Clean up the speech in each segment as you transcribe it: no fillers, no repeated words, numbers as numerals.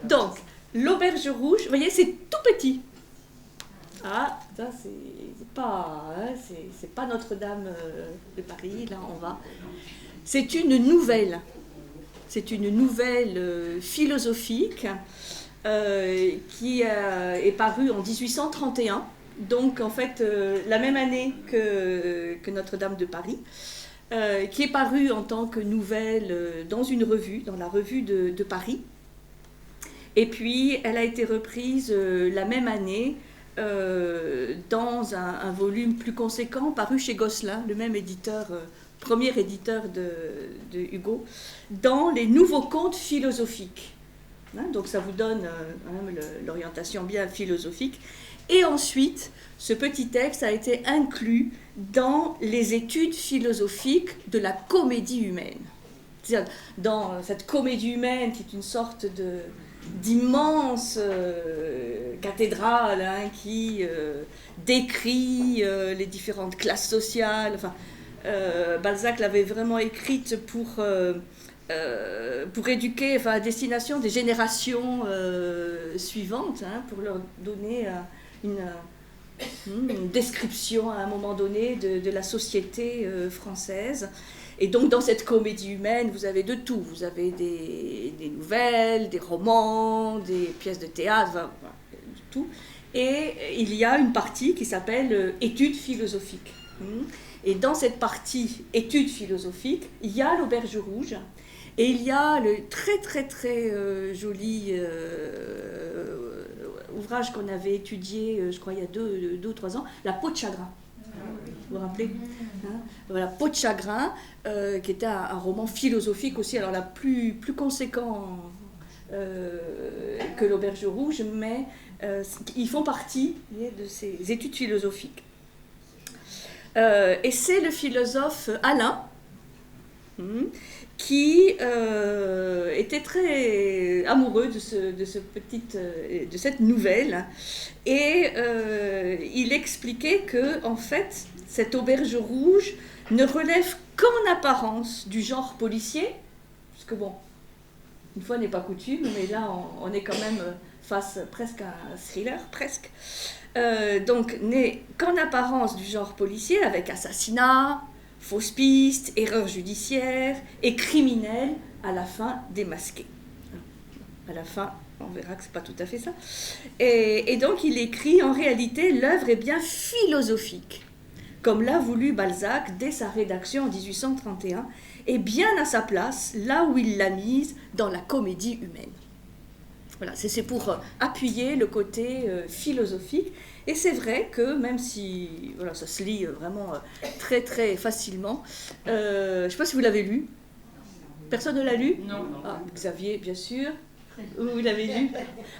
Donc, l'auberge rouge, vous voyez, c'est tout petit. Ah, ça c'est pas Notre-Dame de Paris, là on va. C'est une nouvelle. C'est une nouvelle philosophique qui est parue en 1831, donc en fait la même année que Notre-Dame de Paris, qui est parue en tant que nouvelle dans une revue, dans la revue de Paris. Et puis elle a été reprise la même année dans un volume plus conséquent, paru chez Gosselin, le même éditeur, premier éditeur de Hugo, dans les nouveaux contes philosophiques. Hein, donc ça vous donne l'orientation bien philosophique. Et ensuite, ce petit texte a été inclus dans les études philosophiques de la comédie humaine. C'est-à-dire dans cette comédie humaine qui est une sorte d'immense cathédrale hein, qui décrit les différentes classes sociales. Enfin, Balzac l'avait vraiment écrite pour éduquer à destination des générations suivantes, hein, pour leur donner une description à un moment donné de la société française. Et donc dans cette comédie humaine, vous avez de tout. Vous avez des nouvelles, des romans, des pièces de théâtre, enfin, de tout. Et il y a une partie qui s'appelle études philosophiques. Et dans cette partie études philosophiques, il y a l'auberge rouge. Et il y a le très très très joli ouvrage qu'on avait étudié, je crois il y a 2 ou 3 ans, La peau de chagrin. Vous vous rappelez hein, voilà, Peau de chagrin, qui était un roman philosophique aussi, alors là plus conséquent que l'auberge rouge, mais ils font partie de ces études philosophiques. Et c'est le philosophe Alain qui était très amoureux de cette nouvelle, et il expliquait que en fait cette auberge rouge ne relève qu'en apparence du genre policier, parce que bon, une fois n'est pas coutume, mais là on est quand même face presque à un thriller, presque. Donc n'est qu'en apparence du genre policier, avec assassinat, fausses pistes, erreurs judiciaires et criminels à la fin démasqués. À la fin, on verra que c'est pas tout à fait ça. Et donc il écrit, en réalité, l'œuvre est bien philosophique, comme l'a voulu Balzac dès sa rédaction en 1831, et bien à sa place, là où il l'a mise dans la comédie humaine. Voilà, c'est pour appuyer le côté philosophique. Et c'est vrai que même si voilà, ça se lit vraiment très très facilement, je ne sais pas si vous l'avez lu. Personne ne l'a lu ? Non. Ah, Xavier, bien sûr. Vous l'avez lu ?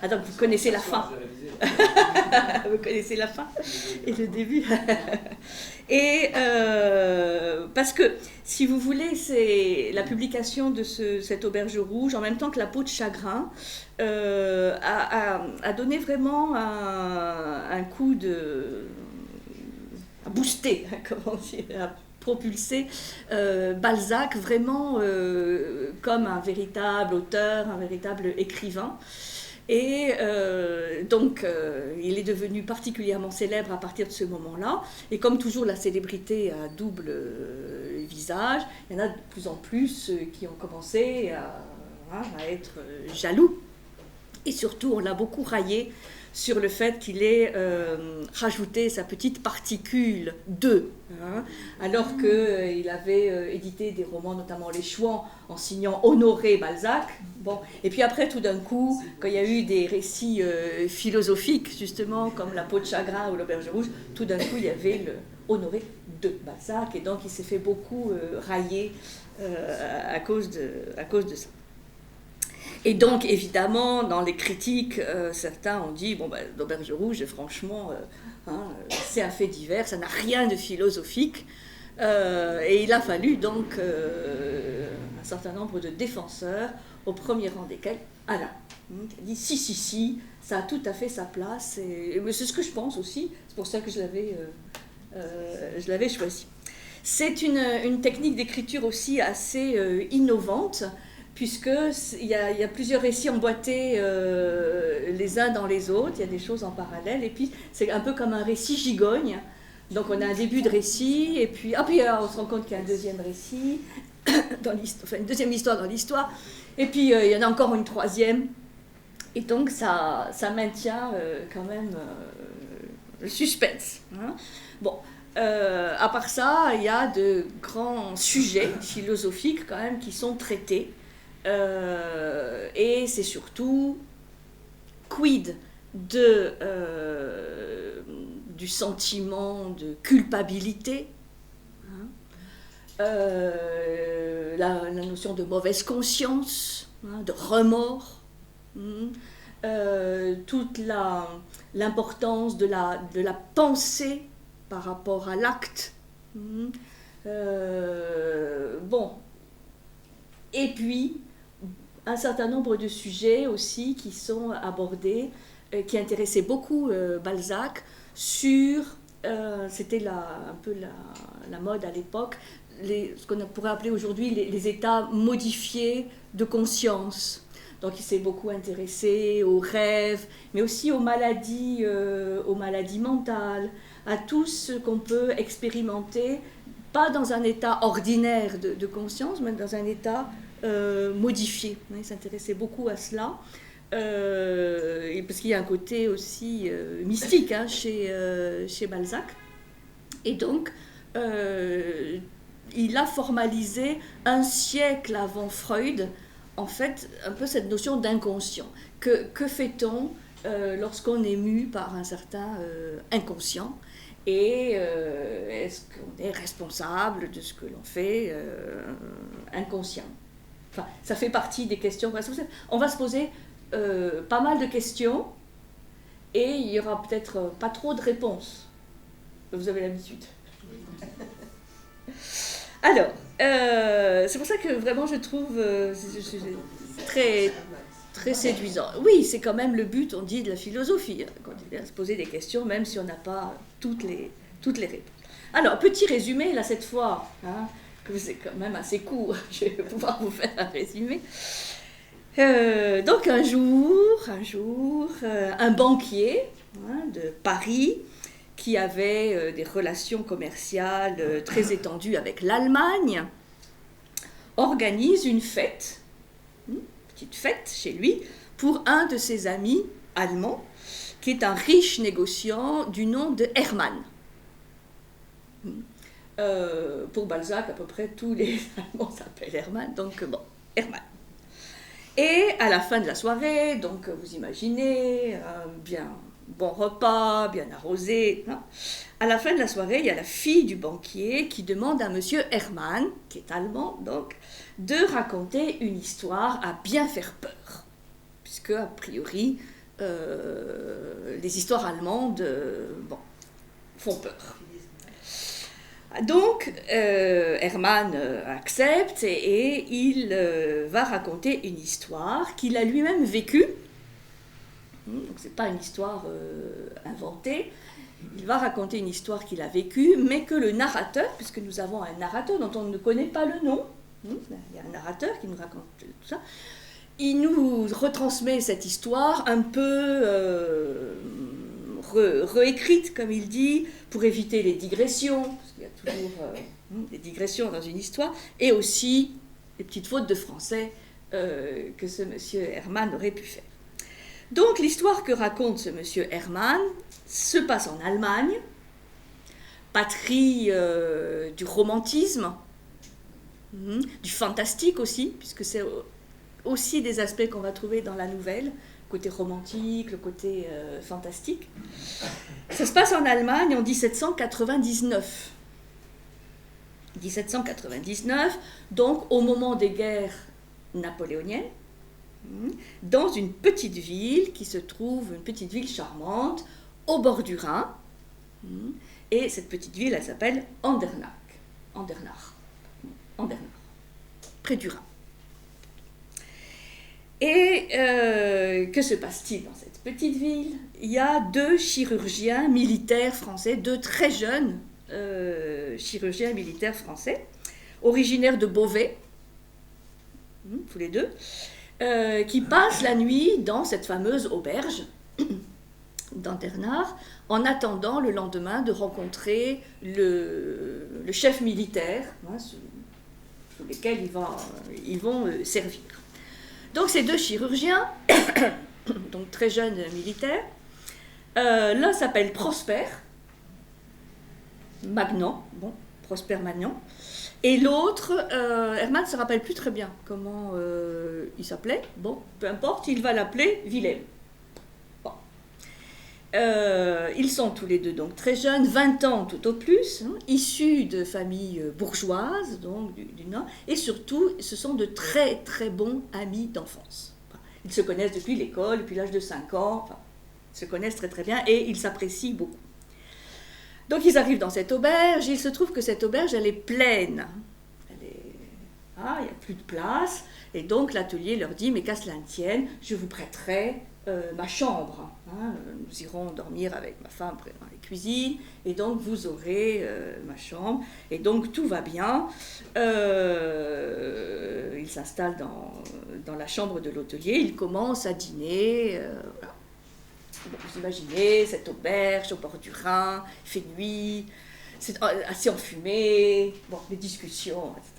Ah, donc vous connaissez la fin. Vous connaissez la fin et le début. Et parce que, si vous voulez, c'est la publication de cette auberge rouge, en même temps que La peau de chagrin, a donné vraiment un coup à booster, comment dire, à propulser Balzac vraiment comme un véritable auteur, un véritable écrivain. Et donc, il est devenu particulièrement célèbre à partir de ce moment-là. Et comme toujours, la célébrité a double visage. Il y en a de plus en plus qui ont commencé à être jaloux. Et surtout, on l'a beaucoup raillé sur le fait qu'il ait rajouté sa petite particule « de », hein, alors qu'il avait édité des romans, notamment Les Chouans, en signant Honoré Balzac. Bon. Et puis après, tout d'un coup, quand il y a eu des récits philosophiques, justement, comme La peau de chagrin ou L'auberge rouge, tout d'un coup, il y avait le Honoré de Balzac, et donc il s'est fait beaucoup railler à cause de ça. Et donc, évidemment, dans les critiques, certains ont dit, bon, l'auberge rouge, franchement, c'est un fait divers, ça n'a rien de philosophique. Et il a fallu donc un certain nombre de défenseurs, au premier rang desquels Alain, qui a dit, si, ça a tout à fait sa place. Et c'est ce que je pense aussi, c'est pour ça que je l'avais choisi. C'est une technique d'écriture aussi assez innovante, puisqu'il y a plusieurs récits emboîtés les uns dans les autres, il y a des choses en parallèle, et puis c'est un peu comme un récit gigogne. Donc on a un début de récit, et puis, on se rend compte qu'il y a un deuxième récit, une deuxième histoire dans l'histoire, et puis il y en a encore une troisième, et donc ça maintient quand même le suspense. Hein. Bon, à part ça, il y a de grands sujets philosophiques quand même qui sont traités, et c'est surtout quid du sentiment de culpabilité, hein, la notion de mauvaise conscience, hein, de remords, toute l'importance de la pensée par rapport à l'acte. Bon. Et puis, un certain nombre de sujets aussi qui sont abordés, qui intéressaient beaucoup Balzac, c'était un peu la mode à l'époque, ce qu'on pourrait appeler aujourd'hui les états modifiés de conscience. Donc il s'est beaucoup intéressé aux rêves, mais aussi aux maladies mentales, à tout ce qu'on peut expérimenter, pas dans un état ordinaire de conscience, mais dans un état modifié. Il s'intéressait beaucoup à cela, parce qu'il y a un côté aussi mystique, hein, chez Balzac. Et donc, il a formalisé un siècle avant Freud, en fait, un peu cette notion d'inconscient. Que fait-on lorsqu'on est mu par un certain inconscient ? Et est-ce qu'on est responsable de ce que l'on fait inconscient ? Enfin, ça fait partie des questions. On va se poser pas mal de questions et il n'y aura peut-être pas trop de réponses. Vous avez l'habitude. Alors, c'est pour ça que vraiment je trouve très, très séduisant. Oui, c'est quand même le but, on dit, de la philosophie, continuer à se poser des questions, même si on n'a pas toutes les réponses. Alors, petit résumé, là, cette fois, hein, que c'est quand même assez court, je vais pouvoir vous faire un résumé. Donc, un jour, un banquier de Paris, qui avait des relations commerciales très étendues avec l'Allemagne, organise une fête, une petite fête chez lui, pour un de ses amis allemands, qui est un riche négociant du nom de Hermann. Pour Balzac, à peu près tous les Allemands s'appellent Hermann, donc bon, Hermann. Et à la fin de la soirée, donc vous imaginez, bien bon repas, bien arrosé. Hein. À la fin de la soirée, il y a la fille du banquier qui demande à monsieur Hermann, qui est allemand donc, de raconter une histoire à bien faire peur. Puisque, a priori, les histoires allemandes font peur. Donc, Hermann accepte et il va raconter une histoire qu'il a lui-même vécue. Donc, ce n'est pas une histoire inventée. Il va raconter une histoire qu'il a vécue, mais que le narrateur, puisque nous avons un narrateur dont on ne connaît pas le nom, il y a un narrateur qui nous raconte tout ça, il nous retransmet cette histoire un peu réécrite, comme il dit, pour éviter les digressions, parce qu'il y a toujours des digressions dans une histoire, et aussi les petites fautes de français que ce monsieur Hermann aurait pu faire. Donc l'histoire que raconte ce monsieur Hermann se passe en Allemagne, patrie du romantisme, du fantastique aussi, puisque c'est aussi des aspects qu'on va trouver dans la nouvelle, le côté romantique, le côté fantastique. Ça se passe en Allemagne en 1799. 1799, donc au moment des guerres napoléoniennes, dans une petite ville qui se trouve, une petite ville charmante, au bord du Rhin. Et cette petite ville, elle s'appelle Andernach, près du Rhin. Et que se passe-t-il dans cette petite ville ? Il y a 2 chirurgiens militaires français, 2 très jeunes chirurgiens militaires français, originaires de Beauvais, tous les deux, qui passent la nuit dans cette fameuse auberge d'Anternard, en attendant le lendemain de rencontrer le chef militaire, sous lesquels ils vont servir. Donc ces deux chirurgiens, donc très jeunes militaires, l'un s'appelle Prosper Magnan, Prosper Magnan, et l'autre, Hermann ne se rappelle plus très bien comment il s'appelait, peu importe, il va l'appeler Wilhelm. Ils sont tous les deux donc très jeunes, 20 ans tout au plus, issus de familles bourgeoises, donc du Nord, et surtout, ce sont de très très bons amis d'enfance. Ils se connaissent depuis l'école, depuis l'âge de 5 ans, ils se connaissent très très bien et ils s'apprécient beaucoup. Donc ils arrivent dans cette auberge, il se trouve que cette auberge, elle est pleine. Il n'y a plus de place, et donc l'atelier leur dit, mais qu'à cela ne tienne, je vous prêterai ma chambre. Nous irons dormir avec ma femme dans la cuisine, et donc vous aurez ma chambre, et donc tout va bien. Il s'installe dans la chambre de l'hôtelier, il commence à dîner. Voilà. Vous imaginez cette auberge au bord du Rhin, il fait nuit, c'est assez enfumé, les discussions, etc.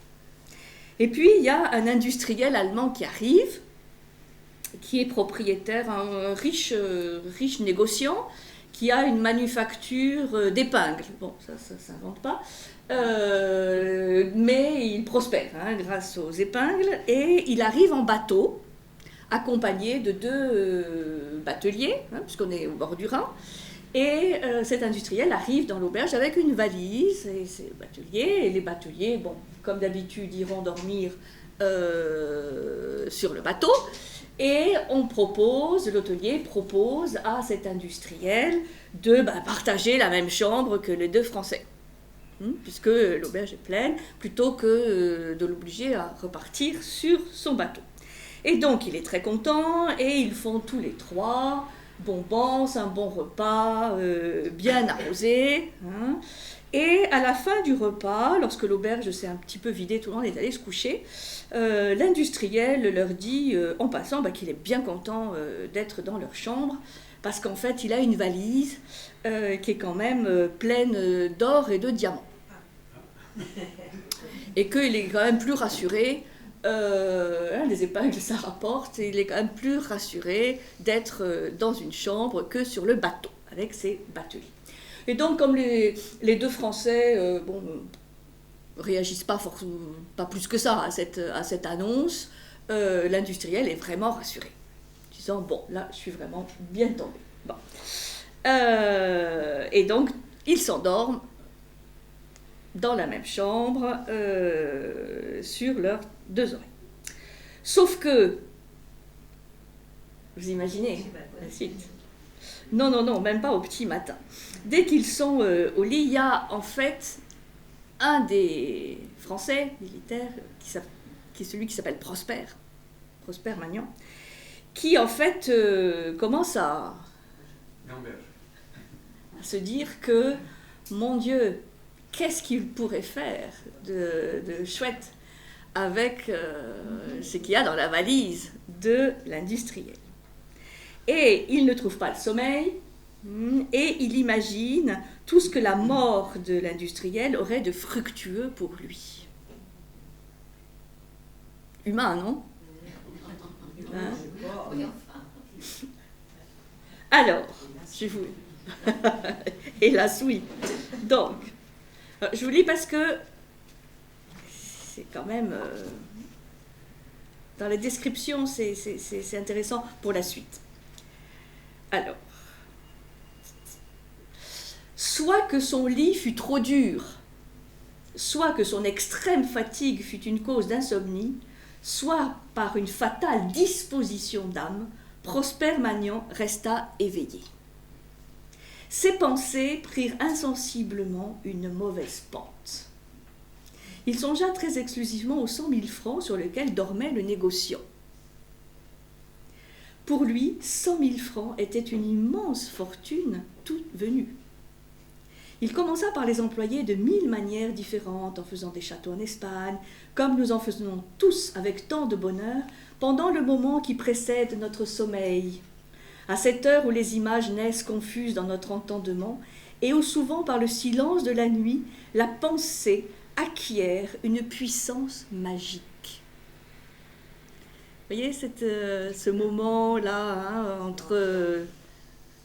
Et puis il y a un industriel allemand qui arrive, qui est propriétaire, un riche négociant, qui a une manufacture d'épingles. Ça ne s'invente pas, mais il prospère grâce aux épingles, et il arrive en bateau, accompagné de deux bateliers, puisqu'on est au bord du Rhin, et cet industriel arrive dans l'auberge avec une valise, et ses bateliers, et les bateliers, comme d'habitude, iront dormir sur le bateau. Et l'hôtelier propose à cet industriel de partager la même chambre que les deux Français, puisque l'auberge est pleine, plutôt que de l'obliger à repartir sur son bateau. Et donc il est très content, et ils font tous les trois bonbons, un bon repas, bien arrosé. Et à la fin du repas, lorsque l'auberge s'est un petit peu vidée, tout le monde est allé se coucher, l'industriel leur dit, en passant, qu'il est bien content d'être dans leur chambre, parce qu'en fait, il a une valise qui est quand même pleine d'or et de diamants. Et qu'il est quand même plus rassuré, les épingles, ça rapporte, et il est quand même plus rassuré d'être dans une chambre que sur le bateau, avec ses bateliers. Et donc, comme les deux Français réagissent pas plus que ça à cette annonce, l'industriel est vraiment rassuré, disant là, je suis vraiment bien tombé. Et donc, ils s'endorment dans la même chambre sur leurs deux oreilles. Sauf que, vous imaginez la suite. Non, même pas au petit matin. Dès qu'ils sont au lit, il y a en fait un des Français militaires, qui est celui qui s'appelle Prosper Magnan, qui en fait commence à se dire que, mon Dieu, qu'est-ce qu'il pourrait faire de chouette avec ce qu'il y a dans la valise de l'industriel. Et il ne trouve pas le sommeil, et il imagine tout ce que la mort de l'industriel aurait de fructueux pour lui. Humain, non ? Alors, je vous... Hélas, oui. Donc, je vous lis parce que c'est quand même... dans la description, c'est intéressant pour la suite. Alors, soit que son lit fût trop dur, soit que son extrême fatigue fût une cause d'insomnie, soit par une fatale disposition d'âme, Prosper Magnan resta éveillé. Ses pensées prirent insensiblement une mauvaise pente. Il songea très exclusivement aux 100 000 francs sur lesquels dormait le négociant. Pour lui, 100 000 francs étaient une immense fortune toute venue. Il commença par les employer de 1000 manières différentes, en faisant des châteaux en Espagne, comme nous en faisons tous avec tant de bonheur, pendant le moment qui précède notre sommeil, à cette heure où les images naissent confuses dans notre entendement, et où souvent par le silence de la nuit, la pensée acquiert une puissance magique. Vous voyez ce moment-là, entre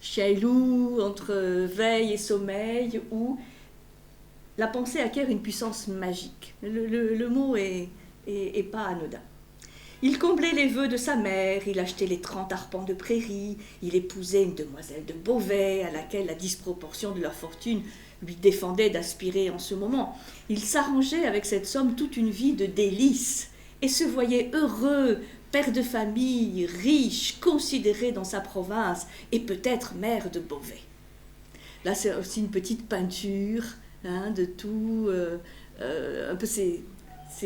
chien et loup, entre veille et sommeil, où la pensée acquiert une puissance magique. Le mot est pas anodin. Il comblait les vœux de sa mère, il achetait les 30 arpents de prairie, il épousait une demoiselle de Beauvais, à laquelle la disproportion de leur fortune lui défendait d'aspirer en ce moment. Il s'arrangeait avec cette somme toute une vie de délices, et se voyait heureux, père de famille, riche, considéré dans sa province, et peut-être maire de Beauvais. Là, c'est aussi une petite peinture de tout, un peu ces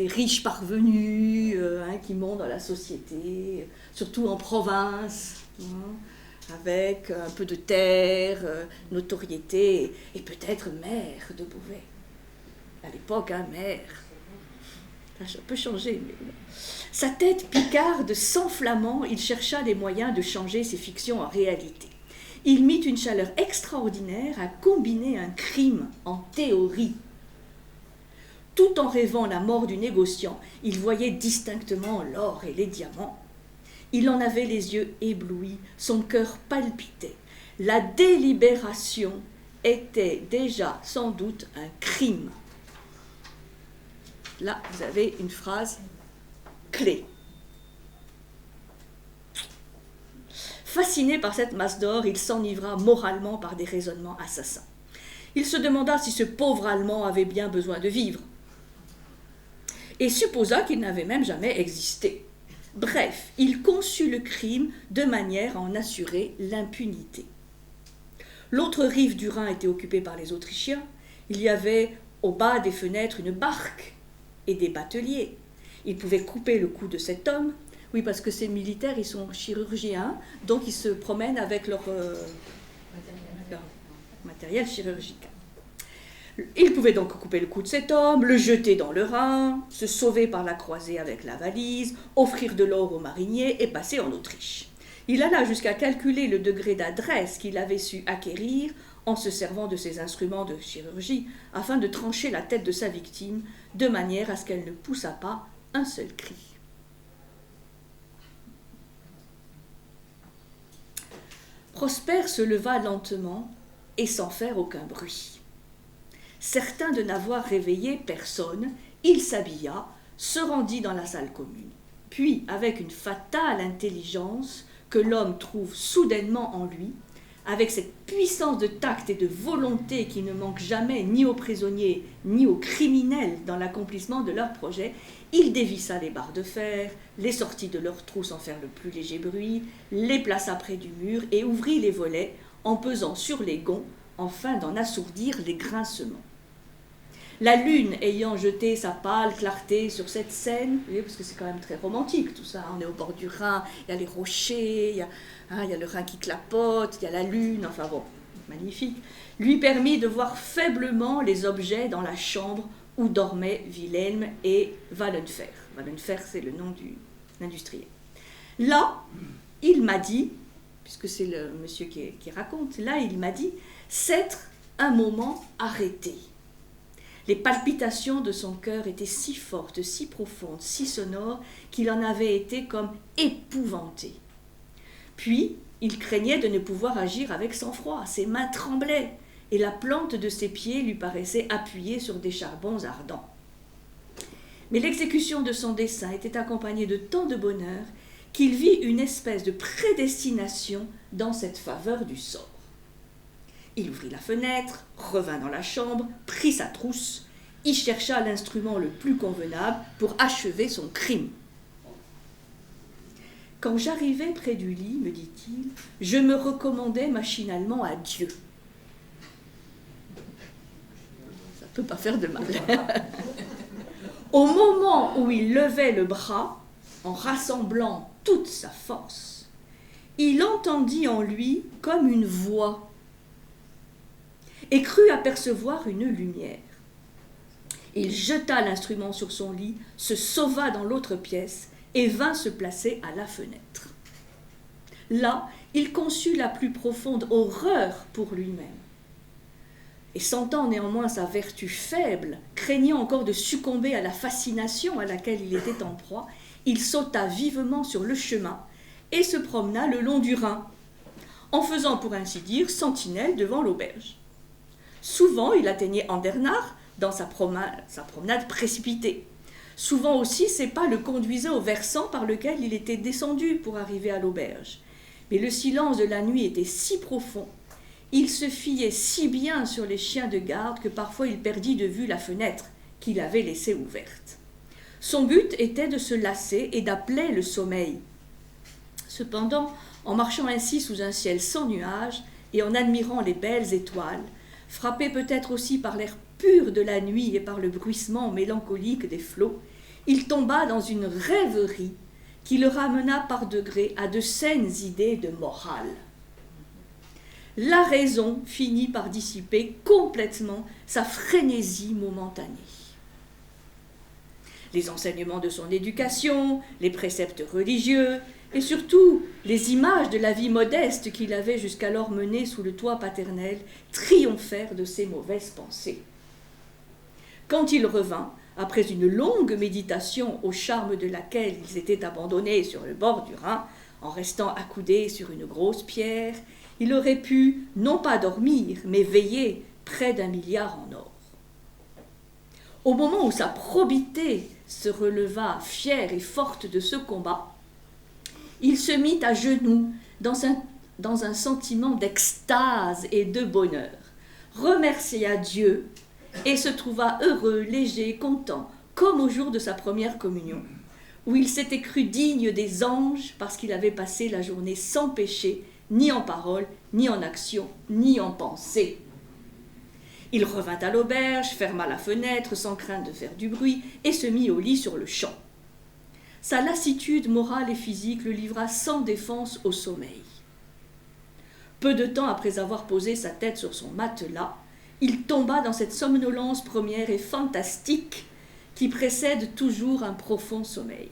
riches parvenus qui montent dans la société, surtout en province, avec un peu de terre, notoriété, et peut-être maire de Beauvais. À l'époque, maire. Ça peut changer, mais sa tête picarde s'enflammant, il chercha les moyens de changer ses fictions en réalité. Il mit une chaleur extraordinaire à combiner un crime en théorie. Tout en rêvant la mort du négociant, il voyait distinctement l'or et les diamants. Il en avait les yeux éblouis, son cœur palpitait. La délibération était déjà sans doute un crime. Là, vous avez une phrase clé. Fasciné par cette masse d'or, il s'enivra moralement par des raisonnements assassins. Il se demanda si ce pauvre Allemand avait bien besoin de vivre, et supposa qu'il n'avait même jamais existé. Bref, il conçut le crime de manière à en assurer l'impunité. L'autre rive du Rhin était occupée par les Autrichiens. Il y avait au bas des fenêtres une barque et des bateliers. Ils pouvaient couper le cou de cet homme. Oui, parce que ces militaires, ils sont chirurgiens, donc ils se promènent avec leur matériel chirurgical. Ils pouvaient donc couper le cou de cet homme, le jeter dans le Rhin, se sauver par la croisée avec la valise, offrir de l'or aux mariniers et passer en Autriche. Il alla jusqu'à calculer le degré d'adresse qu'il avait su acquérir en se servant de ses instruments de chirurgie afin de trancher la tête de sa victime de manière à ce qu'elle ne poussât pas un seul cri. Prosper se leva lentement et sans faire aucun bruit. Certain de n'avoir réveillé personne, il s'habilla, se rendit dans la salle commune. Puis, avec une fatale intelligence que l'homme trouve soudainement en lui, avec cette puissance de tact et de volonté qui ne manque jamais ni aux prisonniers ni aux criminels dans l'accomplissement de leurs projets, il dévissa les barres de fer, les sortit de leurs trous sans faire le plus léger bruit, les plaça près du mur et ouvrit les volets en pesant sur les gonds afin d'en assourdir les grincements. La lune ayant jeté sa pâle clarté sur cette scène, vous voyez, parce que c'est quand même très romantique tout ça, on est au bord du Rhin, il y a les rochers, il y a le Rhin qui clapote, il y a la lune, enfin bon, magnifique, lui permit de voir faiblement les objets dans la chambre où dormaient Wilhelm et Wallenfer. Wallenfer, c'est le nom du industriel. Là, il m'a dit, puisque c'est le monsieur qui raconte, là, il m'a dit, s'être un moment arrêté. Les palpitations de son cœur étaient si fortes, si profondes, si sonores, qu'il en avait été comme épouvanté. Puis, il craignait de ne pouvoir agir avec sang-froid. Ses mains tremblaient, et la plante de ses pieds lui paraissait appuyée sur des charbons ardents. Mais l'exécution de son dessein était accompagnée de tant de bonheur qu'il vit une espèce de prédestination dans cette faveur du sort. Il ouvrit la fenêtre, revint dans la chambre, prit sa trousse, y chercha l'instrument le plus convenable pour achever son crime. Quand j'arrivai près du lit, me dit-il, je me recommandai machinalement à Dieu. Ça ne peut pas faire de mal. Au moment où il levait le bras, en rassemblant toute sa force, il entendit en lui comme une voix. et crut apercevoir une lumière. Il jeta l'instrument sur son lit, se sauva dans l'autre pièce et vint se placer à la fenêtre. Là, il conçut la plus profonde horreur pour lui-même. Et sentant néanmoins sa vertu faible, craignant encore de succomber à la fascination à laquelle il était en proie, il sauta vivement sur le chemin et se promena le long du Rhin, en faisant pour ainsi dire sentinelle devant l'auberge. Souvent, il atteignait Andernach dans sa promenade précipitée. Souvent aussi, ses pas le conduisaient au versant par lequel il était descendu pour arriver à l'auberge. Mais le silence de la nuit était si profond, il se fiait si bien sur les chiens de garde que parfois il perdit de vue la fenêtre qu'il avait laissée ouverte. Son but était de se lasser et d'appeler le sommeil. Cependant, en marchant ainsi sous un ciel sans nuages et en admirant les belles étoiles, frappé peut-être aussi par l'air pur de la nuit et par le bruissement mélancolique des flots, il tomba dans une rêverie qui le ramena par degrés à de saines idées de morale. La raison finit par dissiper complètement sa frénésie momentanée. Les enseignements de son éducation, les préceptes religieux, et surtout les images de la vie modeste qu'il avait jusqu'alors menée sous le toit paternel, triomphèrent de ses mauvaises pensées. Quand il revint, après une longue méditation au charme de laquelle ils étaient abandonnés sur le bord du Rhin, en restant accoudés sur une grosse pierre, il aurait pu, non pas dormir, mais veiller près d'un milliard en or. Au moment où sa probité se releva fière et forte de ce combat, il se mit à genoux dans un sentiment d'extase et de bonheur, remercia Dieu et se trouva heureux, léger, content, comme au jour de sa première communion, où il s'était cru digne des anges parce qu'il avait passé la journée sans péché, ni en parole, ni en action, ni en pensée. Il revint à l'auberge, ferma la fenêtre sans crainte de faire du bruit et se mit au lit sur le champ. Sa lassitude morale et physique le livra sans défense au sommeil. Peu de temps après avoir posé sa tête sur son matelas, il tomba dans cette somnolence première et fantastique qui précède toujours un profond sommeil.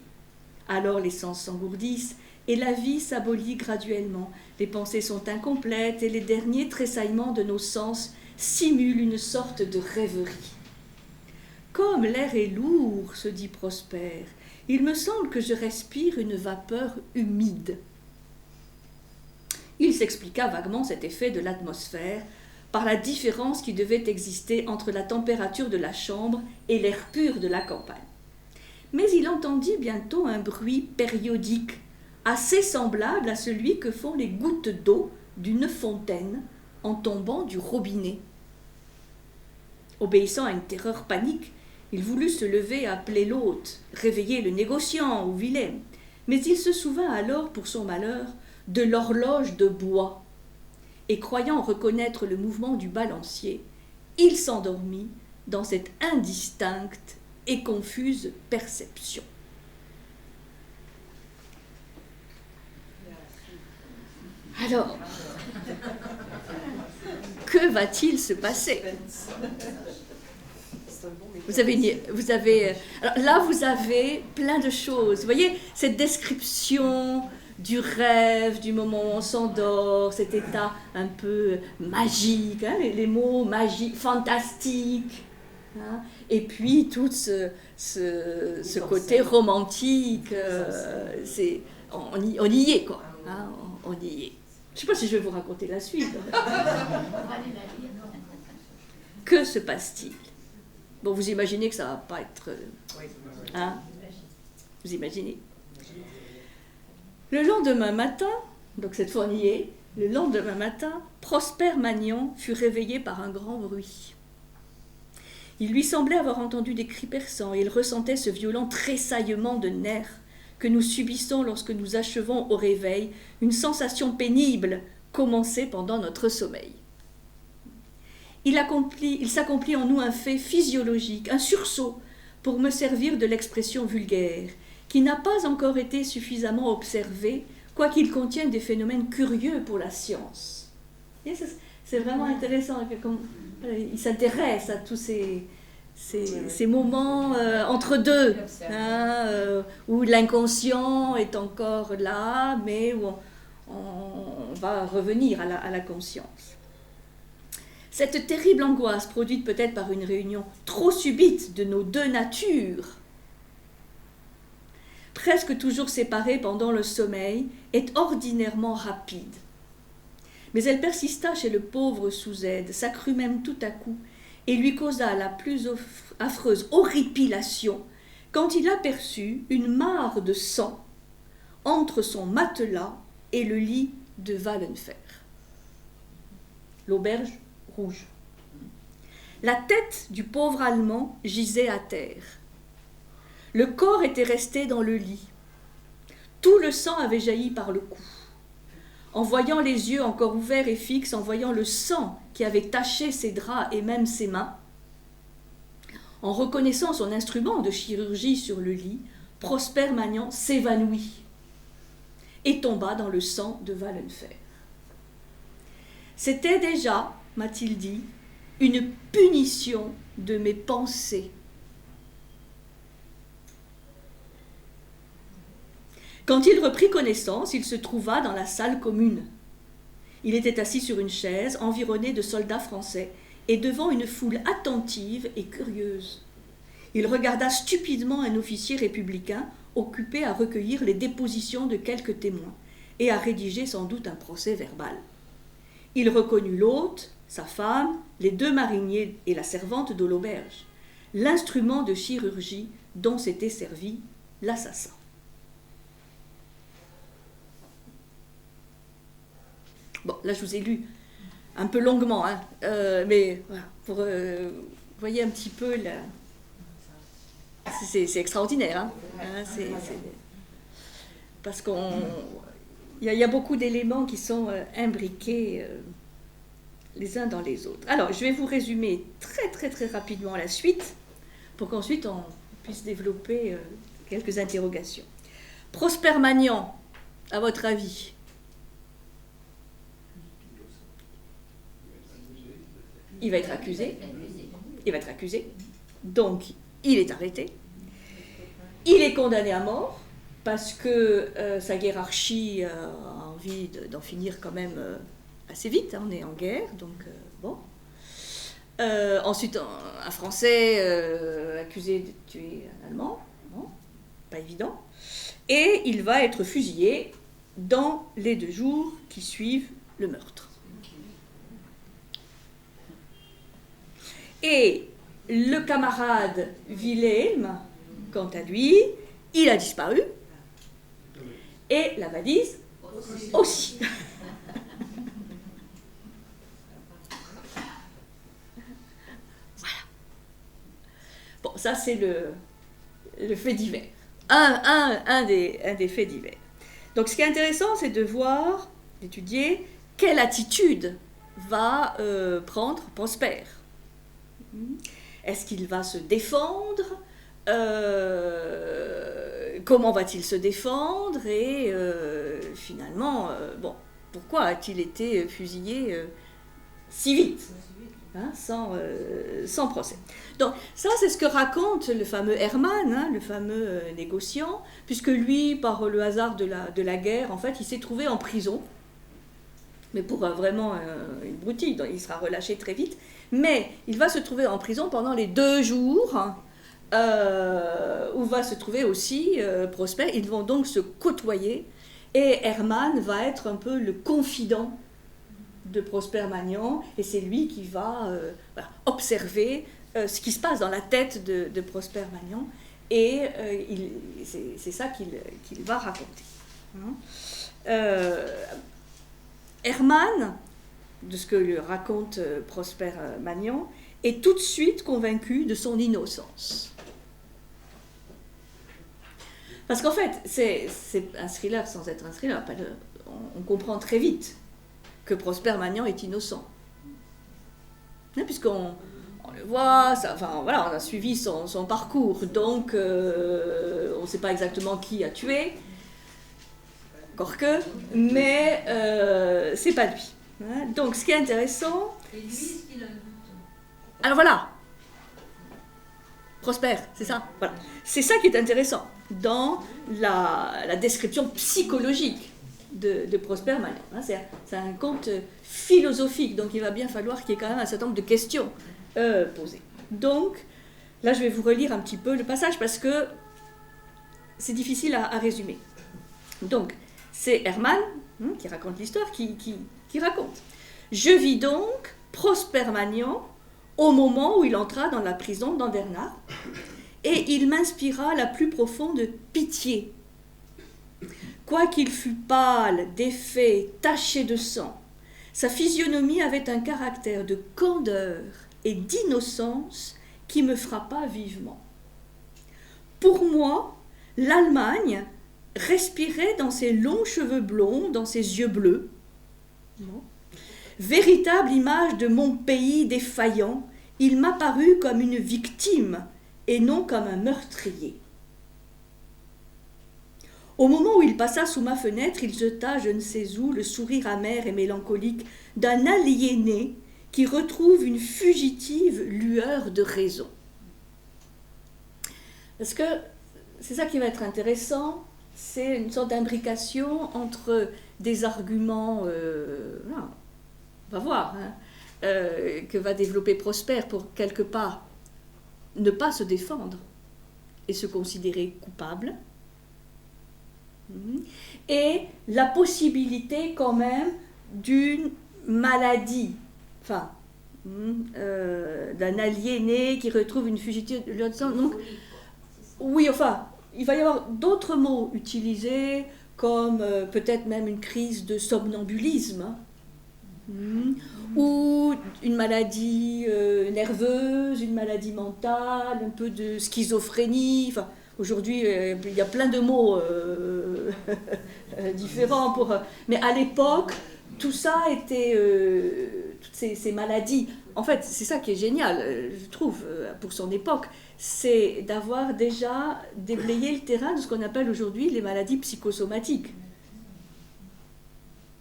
Alors les sens s'engourdissent et la vie s'abolit graduellement. Les pensées sont incomplètes et les derniers tressaillements de nos sens simulent une sorte de rêverie. Comme l'air est lourd, se dit Prosper, il me semble que je respire une vapeur humide. Il s'expliqua vaguement cet effet de l'atmosphère par la différence qui devait exister entre la température de la chambre et l'air pur de la campagne. Mais il entendit bientôt un bruit périodique, assez semblable à celui que font les gouttes d'eau d'une fontaine en tombant du robinet. Obéissant à une terreur panique, il voulut se lever et appeler l'hôte, réveiller le négociant ou Willem, mais il se souvint alors, pour son malheur, de l'horloge de bois, et croyant reconnaître le mouvement du balancier, il s'endormit dans cette indistincte et confuse perception. Alors, que va-t-il se passer ? Alors là, vous avez plein de choses. Vous voyez, cette description du rêve, du moment où on s'endort, cet état un peu magique, hein, les mots magique, fantastique, hein, et puis tout ce côté romantique, on y est, quoi. Hein, on y est. Je ne sais pas si je vais vous raconter la suite. Que se passe-t-il ? Bon, vous imaginez que ça ne va pas être... Hein ? Vous imaginez ? Le lendemain matin, donc cette fois on y est, le lendemain matin, Prosper Magnan fut réveillé par un grand bruit. Il lui semblait avoir entendu des cris perçants et il ressentait ce violent tressaillement de nerfs que nous subissons lorsque nous achevons au réveil une sensation pénible commencée pendant notre sommeil. Il s'accomplit en nous un fait physiologique, un sursaut, pour me servir de l'expression vulgaire, qui n'a pas encore été suffisamment observé, quoiqu'il contienne des phénomènes curieux pour la science. Et C'est vraiment intéressant. Il s'intéresse à tous ces moments entre deux, hein, où l'inconscient est encore là, mais où on va revenir à la conscience. Cette terrible angoisse, produite peut-être par une réunion trop subite de nos deux natures, presque toujours séparées pendant le sommeil, est ordinairement rapide. Mais elle persista chez le pauvre Sous-Aide, s'accrut même tout à coup, et lui causa la plus affreuse horripilation quand il aperçut une mare de sang entre son matelas et le lit de Wallenfer. L'auberge rouge. La tête du pauvre Allemand gisait à terre. Le corps était resté dans le lit. Tout le sang avait jailli par le cou. En voyant les yeux encore ouverts et fixes, en voyant le sang qui avait taché ses draps et même ses mains, en reconnaissant son instrument de chirurgie sur le lit, Prosper Magnan s'évanouit et tomba dans le sang de Wallenfer. C'était déjà, m'a-t-il dit, une punition de mes pensées. Quand il reprit connaissance, il se trouva dans la salle commune. Il était assis sur une chaise, environné de soldats français, et devant une foule attentive et curieuse. Il regarda stupidement un officier républicain occupé à recueillir les dépositions de quelques témoins et à rédiger sans doute un procès verbal. Il reconnut l'hôte, sa femme, les deux mariniers et la servante de l'auberge, l'instrument de chirurgie dont s'était servi l'assassin. Bon, là je vous ai lu un peu longuement, hein, mais voilà, pour vous voyez un petit peu la... C'est extraordinaire, hein, parce qu'il y a beaucoup d'éléments qui sont imbriqués les uns dans les autres. Alors, je vais vous résumer très très très rapidement la suite, pour qu'ensuite on puisse développer quelques interrogations. Prosper Magnan, à votre avis? Il va être accusé. Il va être accusé. Donc, il est arrêté. Il est condamné à mort parce que sa hiérarchie a envie d'en finir quand même assez vite. Hein, on est en guerre, donc bon. Ensuite, un Français accusé de tuer un Allemand. Bon, pas évident. Et il va être fusillé dans les 2 jours qui suivent le meurtre. Et le camarade Wilhelm, quant à lui, il a disparu. Et la valise aussi. Voilà. Bon, ça c'est le fait divers. Un des faits divers. Donc ce qui est intéressant, c'est de voir, d'étudier quelle attitude va prendre Prosper. Est-ce qu'il va se défendre? Comment va-t-il se défendre? Et finalement, bon, pourquoi a-t-il été fusillé si vite, hein, sans procès? Donc ça, c'est ce que raconte le fameux Hermann, hein, le fameux négociant, puisque lui, par le hasard de la guerre, en fait, il s'est trouvé en prison, mais pour vraiment une broutille, donc il sera relâché très vite. Mais il va se trouver en prison pendant les 2 jours, où va se trouver aussi Prosper. Ils vont donc se côtoyer, et Hermann va être un peu le confident de Prosper Magnan, et c'est lui qui va observer ce qui se passe dans la tête de Prosper Magnan, et c'est ça qu'il va raconter. Hermann, de ce que lui raconte Prosper Magnan, est tout de suite convaincu de son innocence. Parce qu'en fait, c'est un thriller sans être un thriller. On comprend très vite que Prosper Magnan est innocent. Hein, puisqu'on le voit, on a suivi son parcours, donc on ne sait pas exactement qui a tué, encore que, mais c'est pas lui. Hein, donc, ce qui est intéressant... Et lui, est-ce qu'il a un doute? Alors voilà, Prosper, c'est ça. Voilà. C'est ça qui est intéressant dans la description psychologique de Prosper Magnon. Hein, c'est un conte philosophique, donc il va bien falloir qu'il y ait quand même un certain nombre de questions posées. Donc, là, je vais vous relire un petit peu le passage parce que c'est difficile à résumer. Donc, c'est Hermann qui raconte l'histoire, qui raconte. Je vis donc Prosper Magnon au moment où il entra dans la prison d'Andernach, et il m'inspira la plus profonde pitié. Quoiqu'il fût pâle, défait, taché de sang, sa physionomie avait un caractère de candeur et d'innocence qui me frappa vivement. Pour moi, l'Allemagne respirait dans ses longs cheveux blonds, dans ses yeux bleus. Véritable image de mon pays défaillant, il m'apparut comme une victime et non comme un meurtrier. Au moment où il passa sous ma fenêtre, il jeta je ne sais où le sourire amer et mélancolique d'un aliéné qui retrouve une fugitive lueur de raison. Parce que c'est ça qui va être intéressant, c'est une sorte d'imbrication entre des arguments... on va voir, que va développer Prosper pour quelque part ne pas se défendre et se considérer coupable, et la possibilité quand même d'une maladie, enfin, d'un aliéné qui retrouve une fugitive de sang. Donc, oui, enfin, il va y avoir d'autres mots utilisés, comme peut-être même une crise de somnambulisme, ou une maladie nerveuse, une maladie mentale, un peu de schizophrénie. Enfin, aujourd'hui, il y a plein de mots différents pour. Mais à l'époque, tout ça était, toutes ces maladies. En fait, c'est ça qui est génial, je trouve, pour son époque, c'est d'avoir déjà déblayé le terrain de ce qu'on appelle aujourd'hui les maladies psychosomatiques.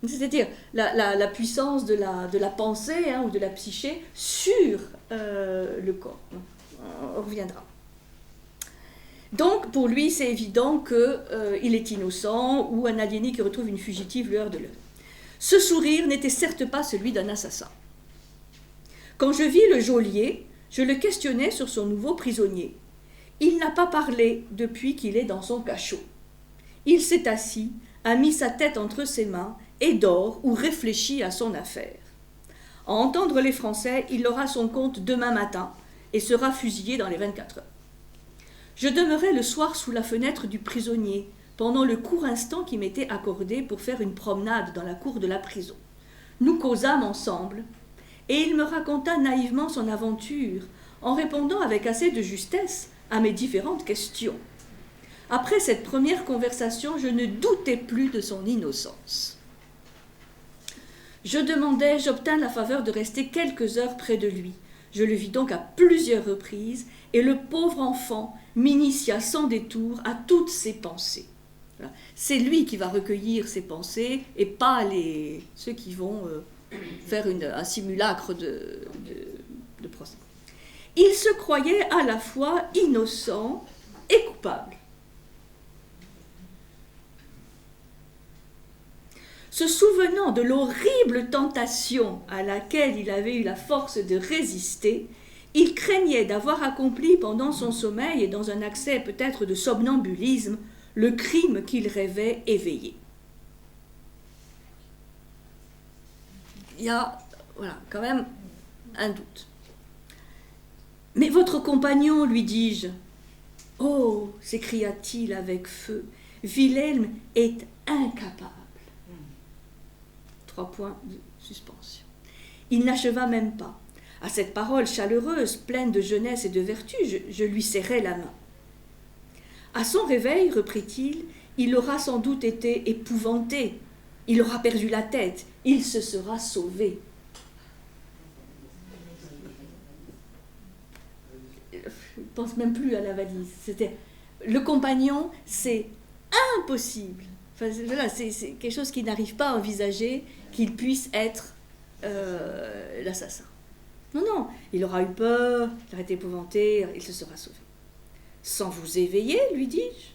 C'est-à-dire la puissance de la pensée ou de la psyché sur le corps. On reviendra. Donc, pour lui, c'est évident qu'il est innocent ou un aliéné qui retrouve une fugitive lueur de l'œil. Ce sourire n'était certes pas celui d'un assassin. Quand je vis le geôlier, je le questionnai sur son nouveau prisonnier. Il n'a pas parlé depuis qu'il est dans son cachot. Il s'est assis, a mis sa tête entre ses mains et dort ou réfléchit à son affaire. À entendre les Français, il aura son compte demain matin et sera fusillé dans les 24 heures. Je demeurai le soir sous la fenêtre du prisonnier pendant le court instant qui m'était accordé pour faire une promenade dans la cour de la prison. Nous causâmes ensemble et il me raconta naïvement son aventure en répondant avec assez de justesse à mes différentes questions. Après cette première conversation, je ne doutais plus de son innocence. J'obtins la faveur de rester quelques heures près de lui. Je le vis donc à plusieurs reprises, et le pauvre enfant m'initia sans détour à toutes ses pensées. Voilà. C'est lui qui va recueillir ses pensées, et pas ceux qui vont faire un simulacre de procès. Il se croyait à la fois innocent et coupable. Se souvenant de l'horrible tentation à laquelle il avait eu la force de résister, il craignait d'avoir accompli pendant son sommeil et dans un accès peut-être de somnambulisme le crime qu'il rêvait éveillé. Il y a quand même un doute. « Mais votre compagnon, lui dis-je. »« Oh » s'écria-t-il avec feu, « Wilhelm est incapable. » 3 points de suspension. Il n'acheva même pas. À cette parole chaleureuse, pleine de jeunesse et de vertu, je lui serrai la main. À son réveil, reprit-il, il aura sans doute été épouvanté. Il aura perdu la tête. Il se sera sauvé. Je ne pense même plus à la valise. Le compagnon, c'est impossible. Enfin, voilà, c'est quelque chose qui n'arrive pas à envisager qu'il puisse être l'assassin. Non, non, il aura eu peur, il aura été épouvanté, il se sera sauvé. Sans vous éveiller, lui dis-je.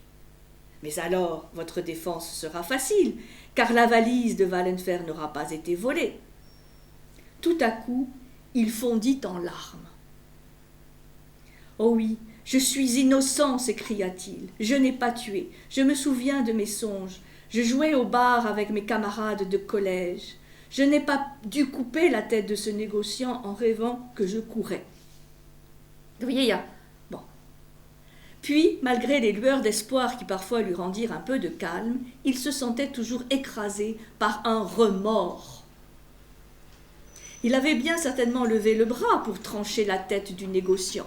Mais alors, votre défense sera facile, car la valise de Wallenfer n'aura pas été volée. Tout à coup, il fondit en larmes. « Oh oui, je suis innocent, s'écria-t-il. Je n'ai pas tué. Je me souviens de mes songes. Je jouais au bar avec mes camarades de collège. Je n'ai pas dû couper la tête de ce négociant en rêvant que je courais. » Vous voyez, il y a... Bon. Puis, malgré les lueurs d'espoir qui parfois lui rendirent un peu de calme, il se sentait toujours écrasé par un remords. Il avait bien certainement levé le bras pour trancher la tête du négociant.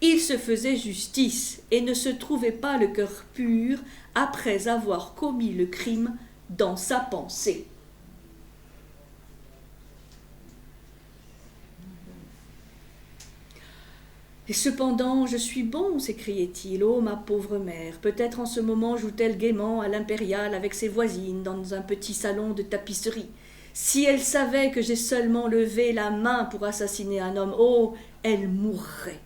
Il se faisait justice et ne se trouvait pas le cœur pur après avoir commis le crime dans sa pensée. Et cependant, je suis bon, s'écriait-il. Oh, ma pauvre mère, peut-être en ce moment joue-t-elle gaiement à l'impériale avec ses voisines dans un petit salon de tapisserie. Si elle savait que j'ai seulement levé la main pour assassiner un homme, oh, elle mourrait.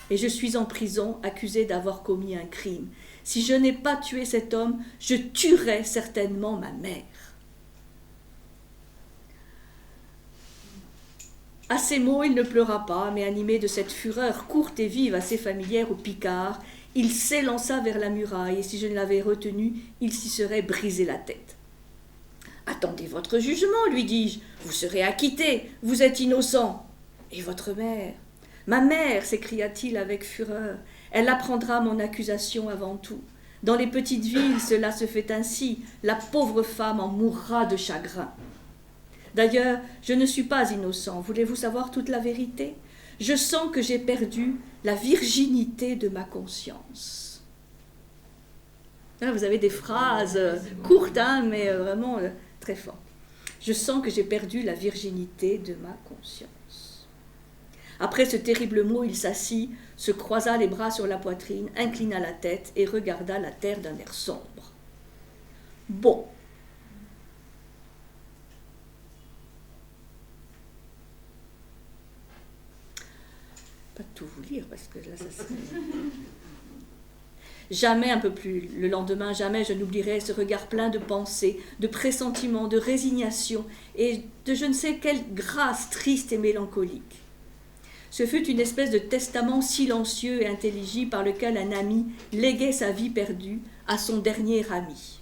Et je suis en prison, accusée d'avoir commis un crime. Si je n'ai pas tué cet homme, je tuerai certainement ma mère. À ces mots, il ne pleura pas, mais animé de cette fureur courte et vive assez familière aux Picards, il s'élança vers la muraille, et si je ne l'avais retenu, il s'y serait brisé la tête. « Attendez votre jugement, lui dis-je, vous serez acquitté, vous êtes innocent. Et votre mère ? Ma mère, s'écria-t-il avec fureur, elle apprendra mon accusation avant tout. Dans les petites villes, cela se fait ainsi, la pauvre femme en mourra de chagrin. D'ailleurs, je ne suis pas innocent, voulez-vous savoir toute la vérité ? Je sens que j'ai perdu la virginité de ma conscience. » Là, vous avez des phrases courtes, hein, mais vraiment très fortes. Je sens que j'ai perdu la virginité de ma conscience. Après ce terrible mot, il s'assit, se croisa les bras sur la poitrine, inclina la tête et regarda la terre d'un air sombre. Bon. Pas tout vous lire parce que là, ça serait... Jamais un peu plus, le lendemain, jamais je n'oublierai ce regard plein de pensées, de pressentiments, de résignation et de je ne sais quelle grâce triste et mélancolique. Ce fut une espèce de testament silencieux et intelligible par lequel un ami léguait sa vie perdue à son dernier ami.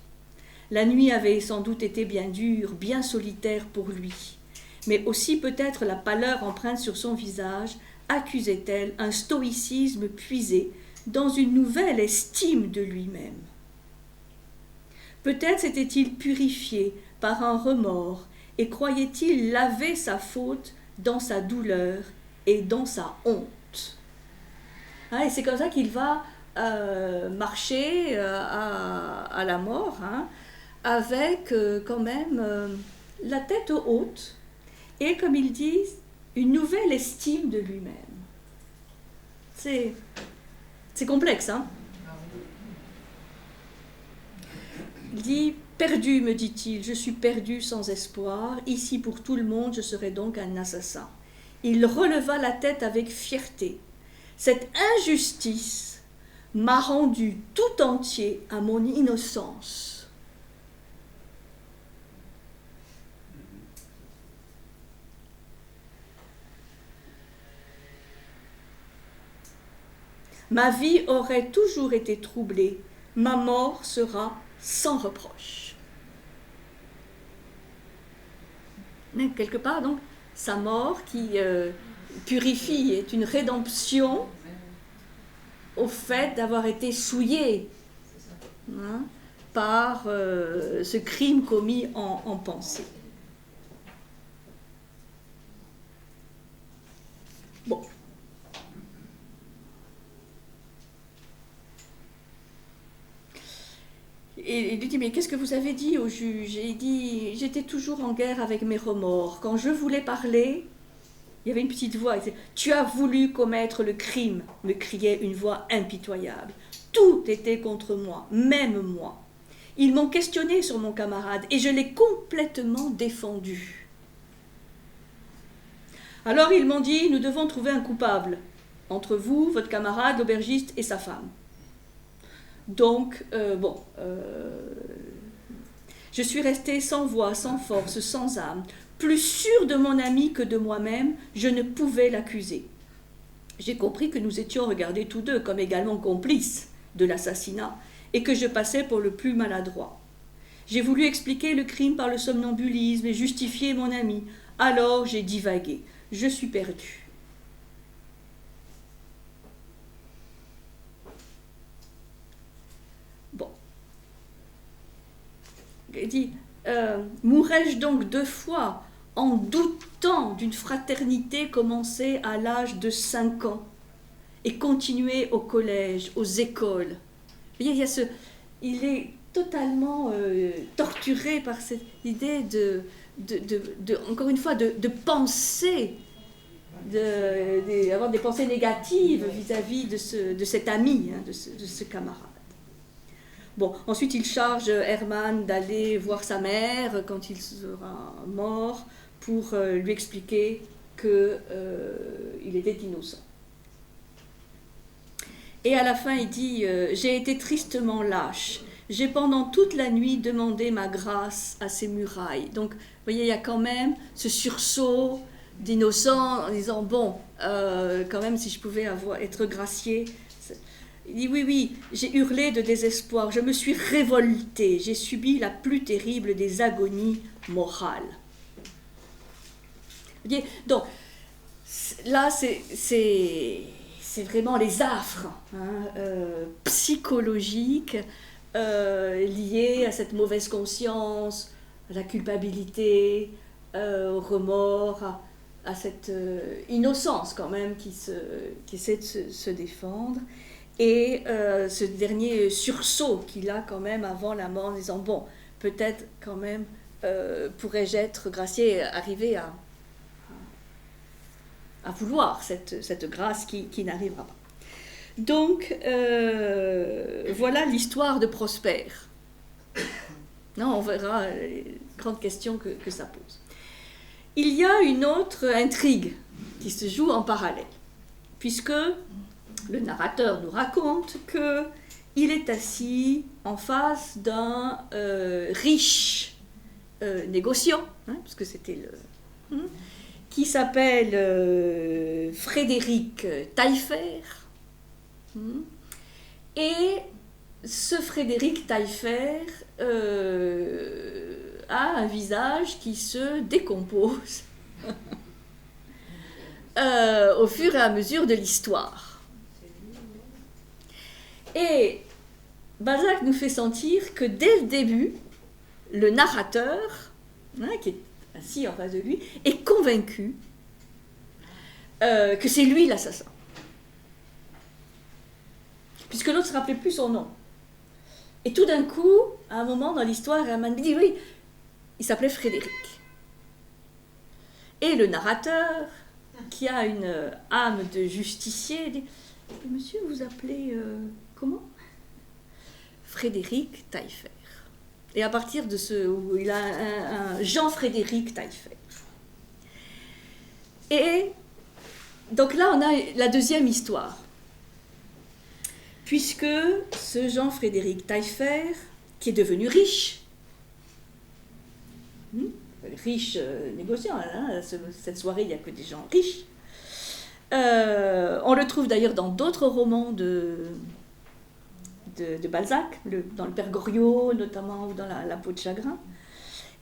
La nuit avait sans doute été bien dure, bien solitaire pour lui, mais aussi peut-être la pâleur empreinte sur son visage accusait-elle un stoïcisme puisé dans une nouvelle estime de lui-même. Peut-être s'était-il purifié par un remords et croyait-il laver sa faute dans sa douleur et dans sa honte. Hein, et c'est comme ça qu'il va marcher à la mort, hein, avec quand même la tête haute et, comme ils disent, une nouvelle estime de lui-même. C'est complexe, hein. Il dit « Perdu, me dit-il, je suis perdu sans espoir. Ici, pour tout le monde, je serai donc un assassin. » Il releva la tête avec fierté. Cette injustice m'a rendu tout entier à mon innocence. Ma vie aurait toujours été troublée. Ma mort sera sans reproche. Quelque part, donc, sa mort qui purifie est une rédemption au fait d'avoir été souillé, hein, par ce crime commis en pensée. Bon. Et il lui dit, mais qu'est-ce que vous avez dit au juge? Et il dit, j'étais toujours en guerre avec mes remords. Quand je voulais parler, il y avait une petite voix. Il disait, tu as voulu commettre le crime, me criait une voix impitoyable. Tout était contre moi, même moi. Ils m'ont questionné sur mon camarade et je l'ai complètement défendu. Alors ils m'ont dit, nous devons trouver un coupable, entre vous, votre camarade, l'aubergiste et sa femme. Donc, je suis restée sans voix, sans force, sans âme. Plus sûre de mon ami que de moi-même, je ne pouvais l'accuser. J'ai compris que nous étions regardés tous deux comme également complices de l'assassinat et que je passais pour le plus maladroit. J'ai voulu expliquer le crime par le somnambulisme et justifier mon ami. Alors j'ai divagué. Je suis perdue. Bon. Il dit, mourrais-je donc 2 fois en doutant d'une fraternité commencée à l'âge de 5 ans et continuée au collège, aux écoles. Vous voyez, il est totalement torturé par cette idée encore une fois, de penser, d'avoir des pensées négatives vis-à-vis de cet ami, de ce camarade. Bon, ensuite il charge Hermann d'aller voir sa mère quand il sera mort pour lui expliquer qu'il était innocent. Et à la fin il dit « J'ai été tristement lâche. J'ai pendant toute la nuit demandé ma grâce à ces murailles. » Donc, vous voyez, il y a quand même ce sursaut d'innocent en disant « Bon, quand même, si je pouvais être gracié. » Il dit « Oui, j'ai hurlé de désespoir. Je me suis révolté. J'ai subi la plus terrible des agonies morales. » Vous voyez, donc, là, c'est vraiment les affres psychologiques liées à cette mauvaise conscience, à la culpabilité, au remords, à cette innocence quand même qui essaie de se défendre. Et ce dernier sursaut qu'il a quand même avant la mort en disant « Bon, peut-être quand même pourrais-je être gracié, arriver à vouloir cette grâce qui n'arrivera pas. » Donc, voilà l'histoire de Prosper. Non, on verra les grandes questions que ça pose. Il y a une autre intrigue qui se joue en parallèle, puisque le narrateur nous raconte qu'il est assis en face d'un riche négociant, parce que c'était qui s'appelle Frédéric Taillefer. Et ce Frédéric Taillefer a un visage qui se décompose au fur et à mesure de l'histoire. Et Balzac nous fait sentir que dès le début, le narrateur, qui est assis en face de lui, est convaincu que c'est lui l'assassin. Puisque l'autre ne se rappelait plus son nom. Et tout d'un coup, à un moment dans l'histoire, Hermann dit oui, il s'appelait Frédéric. Et le narrateur, qui a une âme de justicier, dit « Monsieur, vous appelez comment ?» Frédéric Taillefer. Et à partir de où il a un Jean-Frédéric Taillefer. Et donc là, on a la deuxième histoire. Puisque ce Jean-Frédéric Taillefer, qui est devenu riche, riche négociant, cette soirée, il n'y a que des gens riches. On le trouve d'ailleurs dans d'autres romans de Balzac, dans le Père Goriot notamment, ou dans la Peau de chagrin.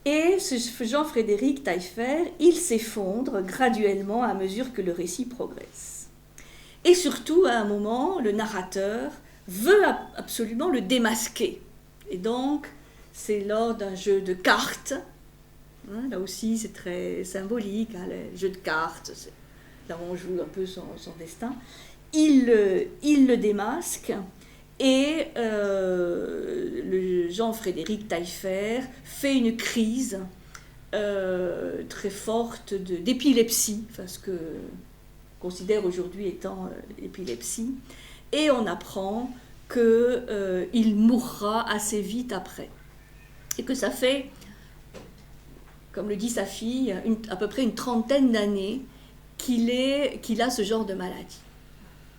Et ce Jean-Frédéric Taillefer, il s'effondre graduellement à mesure que le récit progresse. Et surtout, à un moment, le narrateur veut absolument le démasquer. Et donc, c'est lors d'un jeu de cartes, là aussi c'est très symbolique, le jeu de cartes, là où on joue un peu son destin, il le démasque. Et le Jean-Frédéric Taillefer fait une crise très forte d'épilepsie, parce que considère aujourd'hui étant l'épilepsie, et on apprend qu'il mourra assez vite après. Et que ça fait, comme le dit sa fille, à peu près une trentaine d'années qu'il a ce genre de maladie.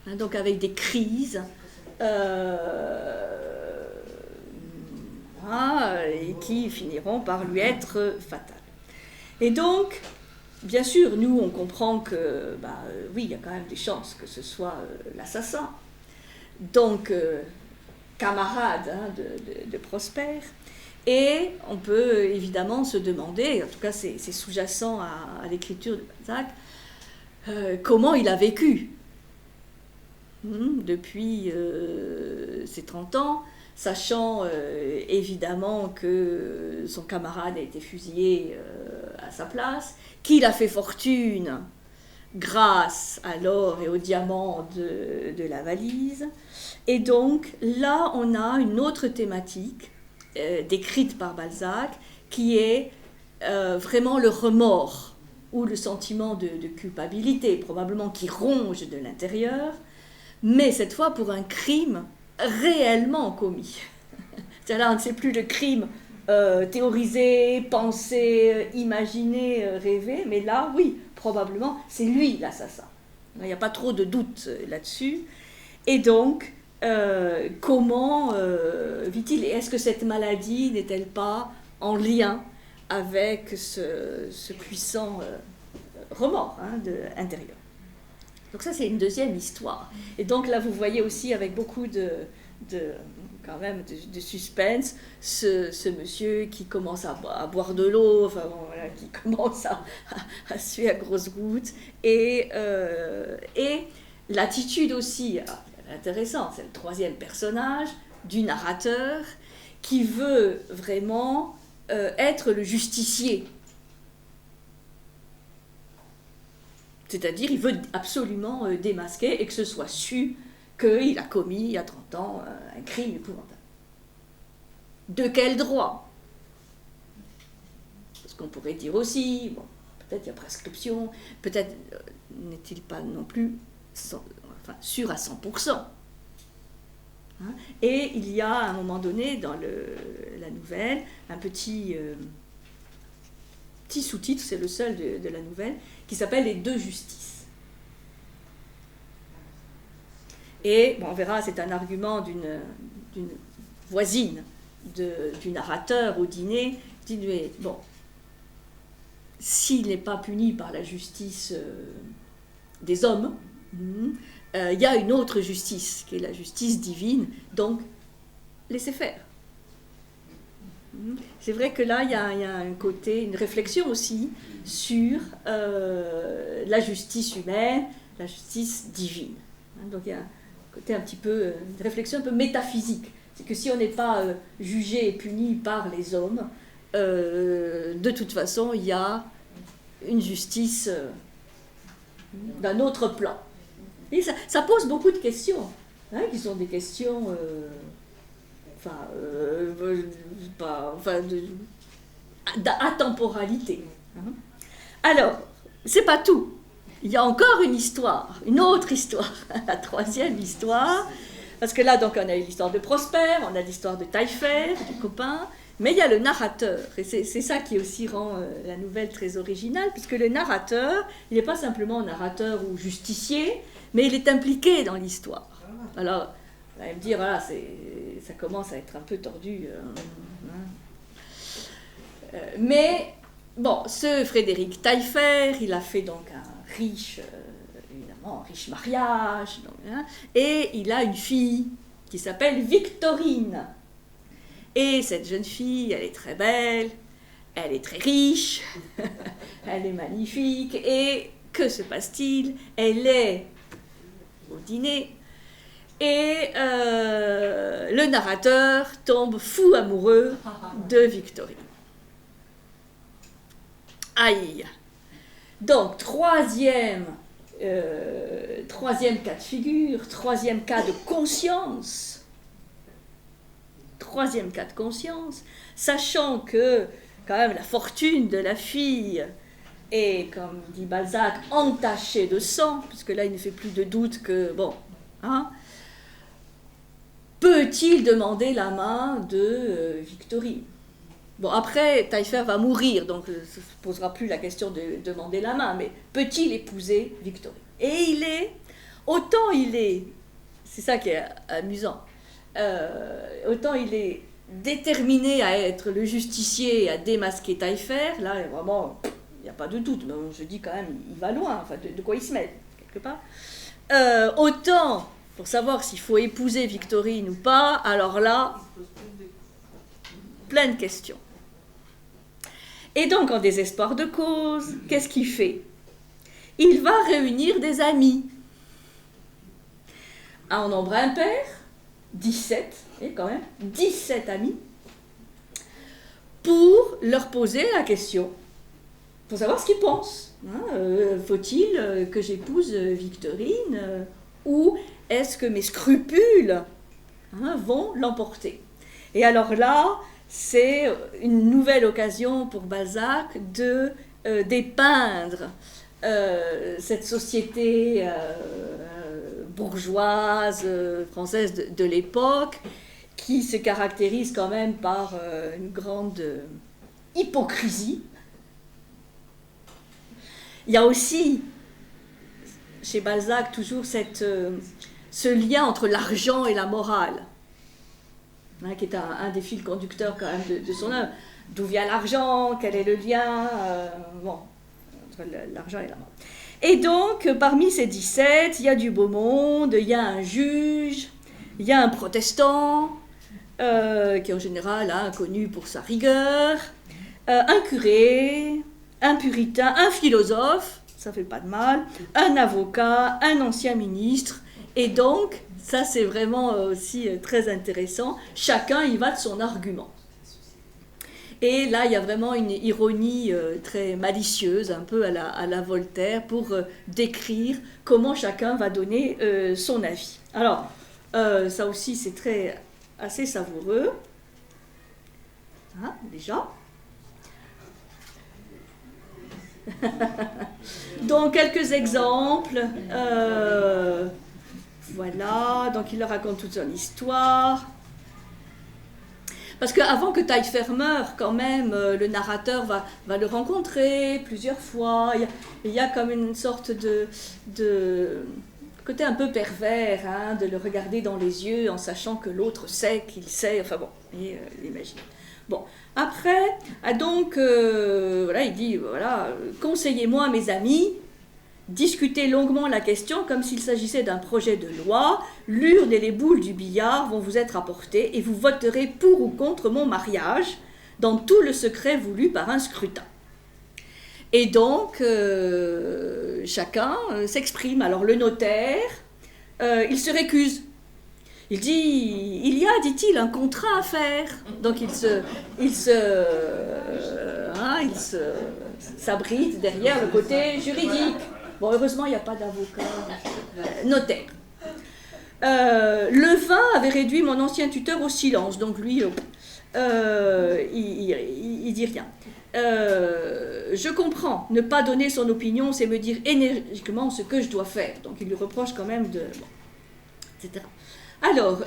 Hein, donc avec des crises et qui finiront par lui être fatales. Et donc, bien sûr, nous, on comprend que, oui, il y a quand même des chances que ce soit l'assassin. Donc, camarade de Prosper. Et on peut évidemment se demander, en tout cas c'est sous-jacent à l'écriture de Balzac, comment il a vécu depuis ses 30 ans, sachant évidemment que son camarade a été fusillé à sa place, qu'il a fait fortune grâce à l'or et aux diamants de la valise. Et donc là, on a une autre thématique décrite par Balzac, qui est vraiment le remords ou le sentiment de culpabilité, probablement qui ronge de l'intérieur, mais cette fois pour un crime réellement commis. C'est-à-dire, on ne sait plus le crime théorisé, pensé, imaginé, rêvé, mais là, oui, probablement, c'est lui l'assassin. Il n'y a pas trop de doute là-dessus. Et donc, comment vit-il? Et est-ce que cette maladie n'est-elle pas en lien avec ce puissant remords intérieur? Donc ça, c'est une deuxième histoire. Et donc là, vous voyez aussi avec beaucoup de suspense, ce monsieur qui commence à boire de l'eau, enfin, bon, voilà, qui commence à suer à grosses gouttes, et l'attitude aussi, intéressante, c'est le troisième personnage du narrateur qui veut vraiment être le justicier. C'est-à-dire, il veut absolument démasquer et que ce soit su qu'il a commis, il y a 30 ans, un crime épouvantable. De quel droit? Parce qu'on pourrait dire aussi, bon, peut-être il y a prescription, peut-être n'est-il pas non plus sûr à 100%. Hein? Et il y a à un moment donné dans la nouvelle un petit sous-titre, c'est le seul de la nouvelle, qui s'appelle Les deux justices. Et bon, on verra, c'est un argument d'une voisine du narrateur au dîner, qui dit, mais bon, s'il n'est pas puni par la justice des hommes, il y a une autre justice, qui est la justice divine, donc laissez faire. C'est vrai que là, il y a un côté, une réflexion aussi sur la justice humaine, la justice divine. Donc il y a un côté un petit peu, une réflexion un peu métaphysique. C'est que si on n'est pas jugé et puni par les hommes, de toute façon, il y a une justice d'un autre plan. Et ça pose beaucoup de questions, qui sont des questions... d'atemporalité. Alors, c'est pas tout. Il y a encore une histoire, une autre histoire, la troisième histoire, parce que là, donc, on a eu l'histoire de Prosper, on a l'histoire de Taillefer, du copain, mais il y a le narrateur, et c'est ça qui aussi rend la nouvelle très originale, puisque le narrateur, il n'est pas simplement un narrateur ou justicier, mais il est impliqué dans l'histoire. Alors, vous allez me dire, voilà, ça commence à être un peu tordu. Mais, bon, ce Frédéric Taillefer, il a fait donc un riche, évidemment, un riche mariage, donc, et il a une fille qui s'appelle Victorine. Et cette jeune fille, elle est très belle, elle est très riche, elle est magnifique, et que se passe-t-il? Elle est au dîner. Et le narrateur tombe fou amoureux de Victorine. Aïe! Donc, troisième cas de figure, troisième cas de conscience. Troisième cas de conscience, sachant que, quand même, la fortune de la fille est, comme dit Balzac, entachée de sang, puisque là, il ne fait plus de doute que, bon, peut-il demander la main de Victorine? Bon, après, Taillefer va mourir, donc ne se posera plus la question de demander la main, mais peut-il épouser Victorine? Et c'est ça qui est amusant, autant il est déterminé à être le justicier et à démasquer Taillefer, là, vraiment, il n'y a pas de doute, mais je dis quand même, il va loin, enfin, de quoi il se met, quelque part. Autant, pour savoir s'il faut épouser Victorine ou pas, alors là, plein de questions. Et donc, en désespoir de cause, qu'est-ce qu'il fait? Il va réunir des amis. En nombre impair, 17, et quand même, 17 amis, pour leur poser la question, pour savoir ce qu'ils pensent. Faut-il que j'épouse Victorine ou est-ce que mes scrupules vont l'emporter? Et alors là, c'est une nouvelle occasion pour Balzac de dépeindre cette société bourgeoise française de l'époque, qui se caractérise quand même par une grande hypocrisie. Il y a aussi, chez Balzac, toujours ce lien entre l'argent et la morale, qui est un des fils conducteurs quand même de son œuvre. D'où vient l'argent? Quel est le lien entre l'argent et la morale? Et donc, parmi ces 17, il y a du beau monde, il y a un juge, il y a un protestant, qui est en général connu pour sa rigueur, un curé, un puritain, un philosophe, ça fait pas de mal, un avocat, un ancien ministre, et donc, ça c'est vraiment aussi très intéressant, chacun y va de son argument. Et là, il y a vraiment une ironie très malicieuse, un peu à la Voltaire, pour décrire comment chacun va donner son avis. Alors, ça aussi, c'est assez savoureux. Déjà. Donc, quelques exemples. Voilà, donc il leur raconte toute son histoire. Parce qu'avant que Taillefer meure, quand même, le narrateur va le rencontrer plusieurs fois. Il y a comme une sorte de côté un peu pervers, de le regarder dans les yeux en sachant que l'autre sait qu'il sait. Enfin bon, il imagine. Bon, après, donc, voilà, il dit, voilà, conseillez-moi, mes amis, discutez longuement la question comme s'il s'agissait d'un projet de loi. L'urne et les boules du billard vont vous être apportées et vous voterez pour ou contre mon mariage dans tout le secret voulu par un scrutin. Et donc, chacun s'exprime. Alors le notaire, il se récuse. Il dit, il y a, dit-il, un contrat à faire. Donc il s'abrite derrière le côté juridique. Bon, heureusement, il n'y a pas d'avocat. Notaire. Le vin avait réduit mon ancien tuteur au silence. Donc lui, il dit rien. Je comprends. Ne pas donner son opinion, c'est me dire énergiquement ce que je dois faire. Donc il lui reproche quand même etc. Alors,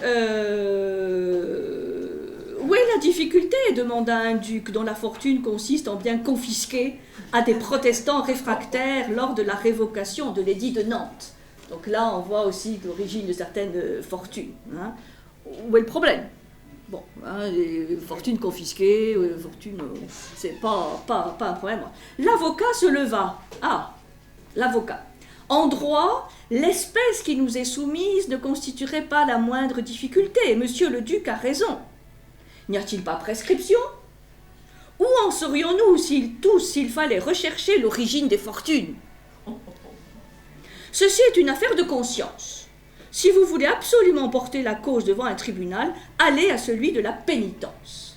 où est la difficulté? Demanda un duc dont la fortune consiste en biens confisqués à des protestants réfractaires lors de la révocation de l'édit de Nantes. Donc là, on voit aussi l'origine de certaines fortunes. Où est le problème? Bon, les fortunes confisquées, c'est pas un problème. L'avocat se leva. L'avocat. En droit, l'espèce qui nous est soumise ne constituerait pas la moindre difficulté. Monsieur le duc a raison. N'y a-t-il pas prescription? Où en serions-nous s'il fallait rechercher l'origine des fortunes? Ceci est une affaire de conscience. Si vous voulez absolument porter la cause devant un tribunal, allez à celui de la pénitence.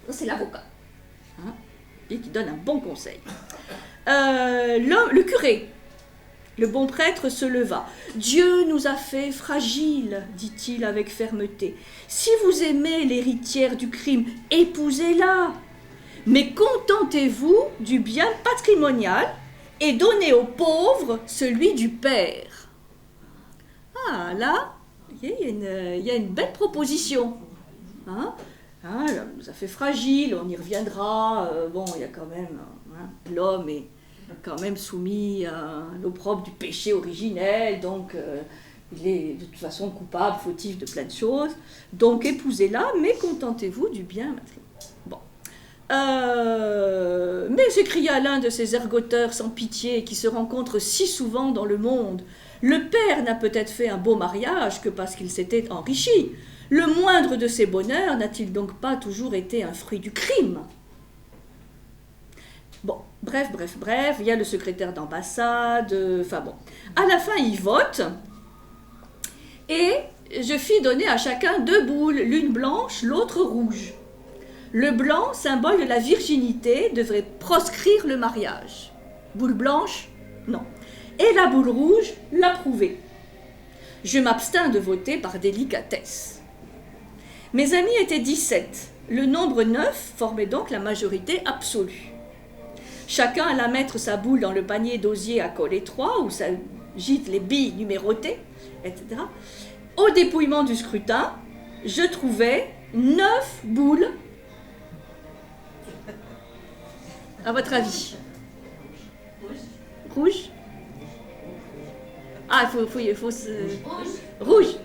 C'est l'avocat. Et qui donne un bon conseil. Le curé, le bon prêtre, se leva. Dieu nous a fait fragiles, dit-il avec fermeté. Si vous aimez l'héritière du crime, épousez-la. Mais contentez-vous du bien patrimonial et donnez aux pauvres celui du père. Là, il y a une belle proposition. Hein, ça fait fragile, on y reviendra. Bon, il y a quand même, hein, l'homme est quand même soumis à l'opprobre du péché originel, donc il est de toute façon coupable, fautif de plein de choses. Donc épousez-la, mais contentez-vous du bien matrimonial. Bon. Mais s'écria l'un de ces ergoteurs sans pitié qui se rencontrent si souvent dans le monde, le père n'a peut-être fait un beau mariage que parce qu'il s'était enrichi. Le moindre de ses bonheurs n'a-t-il donc pas toujours été un fruit du crime? Bon, bref, il y a le secrétaire d'ambassade, enfin bon. À la fin, il vote, et je fis donner à chacun 2 boules, l'une blanche, l'autre rouge. Le blanc, symbole de la virginité, devrait proscrire le mariage. Boule blanche, non. Et la boule rouge, l'approuver. Je m'abstins de voter par délicatesse. Mes amis étaient 17. Le nombre 9 formait donc la majorité absolue. Chacun alla mettre sa boule dans le panier d'osier à col étroit, où s'agitent les billes numérotées, etc. Au dépouillement du scrutin, je trouvais 9 boules. À votre avis? Rouge? Ah, il faut se... Rouge.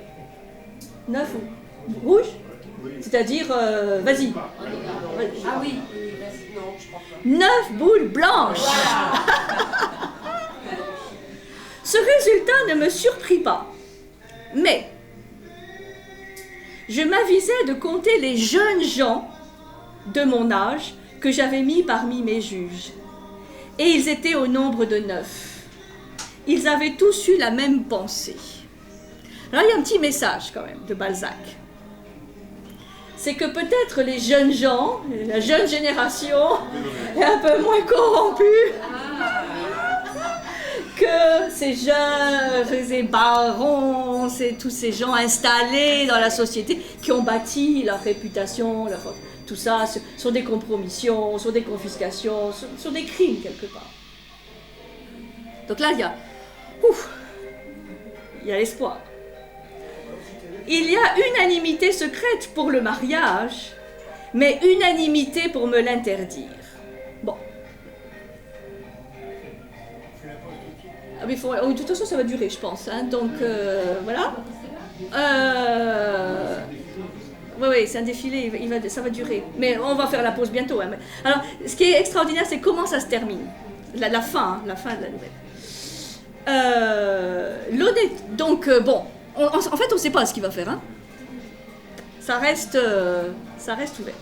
9 ou... Rouge? C'est-à-dire, vas-y. Ah oui, non, je crois pas. 9 boules blanches. Ce résultat ne me surprit pas. Mais je m'avisais de compter les jeunes gens de mon âge que j'avais mis parmi mes juges. Et ils étaient au nombre de 9. Ils avaient tous eu la même pensée. Alors il y a un petit message quand même de Balzac. C'est que peut-être les jeunes gens, la jeune génération, est un peu moins corrompue que ces jeunes, ces barons, tous ces gens installés dans la société qui ont bâti leur réputation, tout ça sur des compromissions, sur des confiscations, sur des crimes quelque part. Donc là, il y a l'espoir. Il y a unanimité secrète pour le mariage, mais unanimité pour me l'interdire. Bon. Ah, mais de toute façon, ça va durer, je pense. Hein, donc, voilà. Oui, c'est un défilé, ça va durer. Mais on va faire la pause bientôt. Hein. Alors, ce qui est extraordinaire, c'est comment ça se termine. La fin de la nouvelle. Donc, bon. En fait, on ne sait pas ce qu'il va faire. Hein. Ça reste ouvert.